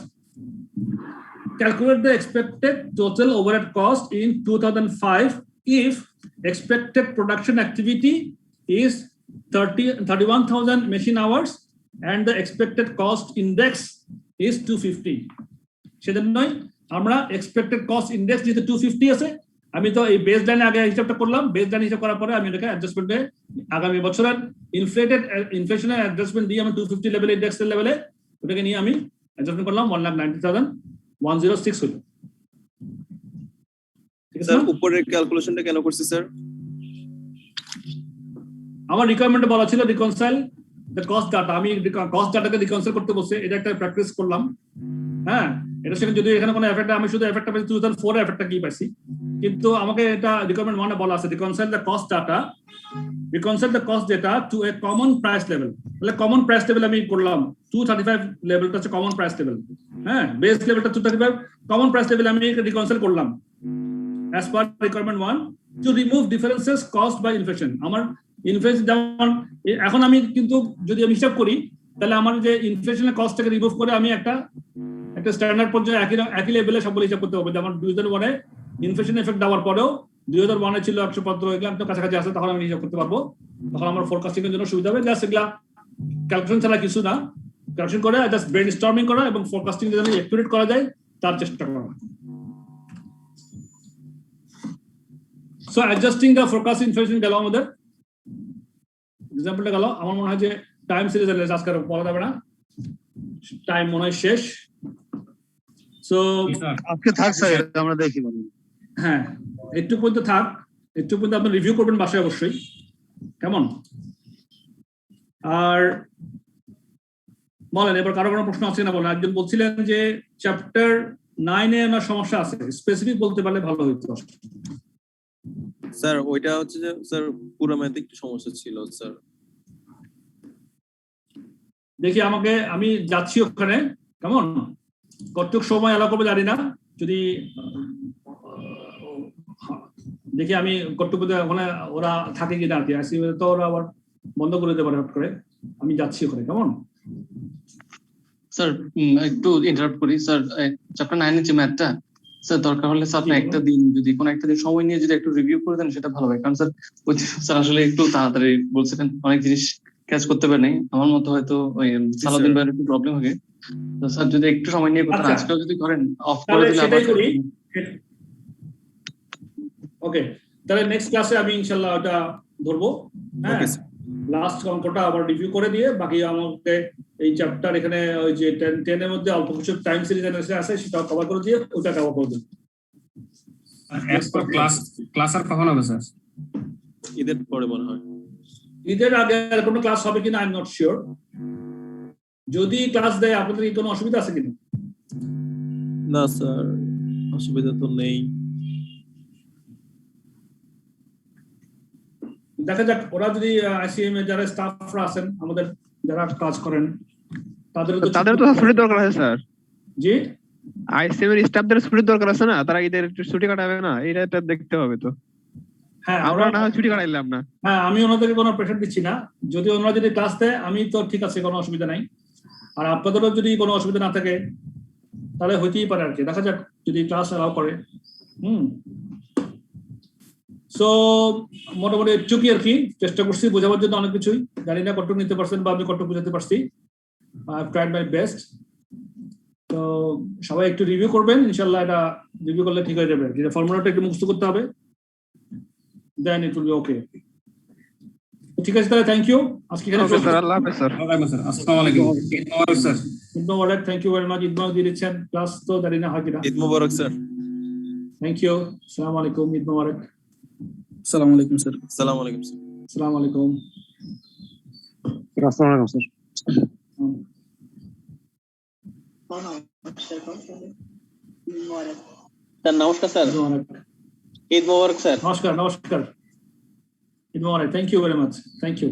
Calculate the expected total overhead cost in 2005 if expected production activity is 31,000 machine hours and the expected cost index is 250. সেজন্যই আমরা এক্সপেক্টেড কস্ট ইন্ডেক্স যেহেতু 250 আছে, আমি তো এই বেস লাইনে আগে হিসাবটা করলাম, বেস লাইন হিসাব করার পরে আমি এটাকে অ্যাডজাস্টমেন্টে আগামী বছরের ইনফ্লেশনের অ্যাডজাস্টমেন্ট দিয়ে আমি 250 লেভেলে ইন্ডেক্সের লেভেলে ওটাকে নিয়ে আমি অ্যাডজাস্টমেন্ট করলাম 1,90,106 হলো। ঠিক আছে স্যার না? উপরের ক্যালকুলেশনটা কেন করছি স্যার? আমার রিকোয়ারমেন্টে বলা ছিল রিকনসাইল দ্য কস্ট ডাটা, আমি কস্ট ডাটাকে রিকনসাইল করতে বসে এটা একটা প্র্যাকটিস করলাম। হ্যাঁ, এটা সেখানে যদি এখানে কোনো এফেক্ট, আমি শুধু এফেক্টটা পাইছি 2004 এর এফেক্টটা কি পাইছি, কিন্তু আমাকে এটা রিকোয়ারমেন্ট 1 এ বলা আছে reconcile the cost data, reconcile the cost data two a common price level. তাহলে কমন প্রাইস লেভেল আমি করলাম 235 লেভেলটা হচ্ছে কমন প্রাইস লেভেল। হ্যাঁ, বেস লেভেলটা 235, কমন প্রাইস লেভেল আমি রিকনসাইল করলাম as per requirement 1 to remove differences caused by inflation. আমার ইনফ্লেশন যেমন এখন আমি কিন্তু যদি আমি হিসাব করি তাহলে আমার যে ইনফ্লেশনের কস্টটাকে রিমুভ করে আমি একটা স্ট্যান্ডার্ড পর্যায়ে একই লেভেলে সবগুলো হিসাব করতে হবে। যেমন 2001 এ ইনফ্লেশন এফেক্ট দেওয়ার পরেও 2001 এ ছিল 115 এগুলো তো কাছাকাছি আছে, তখন আমি হিসাব করতে পারবো, তখন আমার ফোরকাস্টিং এর জন্য সুবিধা হবে। জাস্ট এগুলা ক্যালকুলেশন ছাড়া কিছু না, ক্যালকুলেশন করে জাস্ট ব্রেইনস্টর্মিং করা এবং ফোরকাস্টিং যেন অ্যাকুরেট করা যায় তার চেষ্টা করা। So adjusting the forecast inflation গেল আমাদের, এক্সাম্পলটা গেল। আমার মনে হয় যে টাইম সিরিজ আজকে বলা যাবে না, টাইম মনে হয় শেষ। সো আজকে থাক স্যার, আমরা দেখি মানে। হ্যাঁ, একটু পর্যন্ত থাক, একটু পর্যন্ত আপনি রিভিউ করবেন বাসায় অবশ্যই, কেমন? আর বলেন এবার কারো কোনো প্রশ্ন আছে না বলেন। একজন বলছিলেন যে চ্যাপ্টার 9 এ ওনার সমস্যা আছে, স্পেসিফিক বলতে পারলে ভালো হতো। স্যার ওইটা হচ্ছে যে স্যার পুরো ম্যাথে একটু সমস্যা ছিল স্যার। দেখি আমাকে, আমি যাচ্ছি ওখানে, কেমন কতটুক সময় এলাও করবে জানি না, যদি দেখি আমি কতটুকু ওখানে ওরা থাকে কিনা আর কি, আইসিইউ তো ওরা আবার বন্ধ করে দিতে পারে হট করে। আমি যাচ্ছি ওখানে, কেমন? স্যার একটু ইন্টারাপ্ট করি স্যার, চ্যাপ্টার 9 এর যে ম্যাথটা স্যার দরকার হলে স্যার আপনি একটা দিন যদি কোনো একটা দিন সময় নিয়ে যদি একটু রিভিউ করে দেন সেটা ভালো হয়, কারণ স্যার ওই স্যার আসলে একটু তাড়াতাড়ি বলছিলেন, অনেক জিনিস ক্যাচ করতে পারেনি। আমার মতো হয়তো ওই সালাউদ্দিন ভাইয়ের একটু প্রবলেম হবে, তো স্যার যদি একটু সময় নিয়ে করতেন, আজকেও যদি করেন অফ করে দিলে আবার। ওকে, তাহলে নেক্সট ক্লাসে আমি ইনশাআল্লাহ ওটা ধরবো। হ্যাঁ, লাস্ট অঙ্কটা আবার রিভিউ করে দিয়ে বাকি আমাকে এই চ্যাপ্টার এখানে ওই যে 10 এর মধ্যে অল্প কিছু টাইম সিরিজ আছে সেটা কভার করে দিয়ে ওটা কভার করে দিন। ক্লাস আর কখন হবে স্যার? ঈদের পরে মনে হয়। ঈদের আগে আর কোনো ক্লাস হবে কিনা আই এম নট শিওর। যদি ক্লাস দেয় আপনাদের কি কোনো অসুবিধা আছে কিনা? না স্যার, অসুবিধা তো নেই। দেখা যাক, ওরা যদি আইসিএম এর যারা স্টাফরা আছেন আমাদের যারা কাজ করেন তাদের তো ছুটির দরকার আছে স্যার। জি, আইসিএম এর স্টাফদের ছুটির দরকার আছে না, তারা ঈদের একটু ছুটি কাটাবে না, এটা দেখতে হবে তো। হ্যাঁ, আমরা না হয় ছুটি কাটাইলাম না। হ্যাঁ, আমি ওনাদেরকে কোনো প্রেশার দিচ্ছি না, যদি ওনারা যদি ক্লাস দেয় আমি তো ঠিক আছে, কোনো অসুবিধা নাই। আর আপনাদেরও যদি কোনো অসুবিধা না থাকে তাহলে হইতেই পারে আর কি, দেখা যাক যদি ক্লাস অ্যালাউ করে। সো মোটামুটি একটুকি আর কি চেষ্টা করছি বোঝাবার জন্য, অনেক কিছুই জানি না কতটুকু নিতে পারছেন বা আমি কতটুকু বোঝাতে পারছি। I have tried my best. তো সবাই একটু রিভিউ করবেন, ইনশাআল্লাহ এটা রিভিউ করলে ঠিক হয়ে যাবে। যেটা ফর্মুলাটা একটু মুখস্থ করতে হবে, দেন ইট উইল বি ওকে। ঠিক আছে, তাহলে থ্যাংক ইউ। আজকে এখানে আল্লাহ হাফেজ স্যার। আসসালামু আলাইকুম স্যার। ঈদ মোবারক, thank you very much. Eid মোবারক দিয়েছেন, ক্লাস তো জানি না হয় কিনা। ঈদ মোবারক স্যার। থ্যাংক ইউ, আসসালামু আলাইকুম, ঈদ মোবারক। আসসালামু আলাইকুম স্যার। আসসালামু আলাইকুম স্যার। আসসালামু আলাইকুম। আসসালামু আলাইকুম স্যার। স্যার নমস্কার স্যার। ঈদ মোবারক স্যার। নমস্কার, নমস্কার, ঈদ মোবারক। Thank you very much, thank you.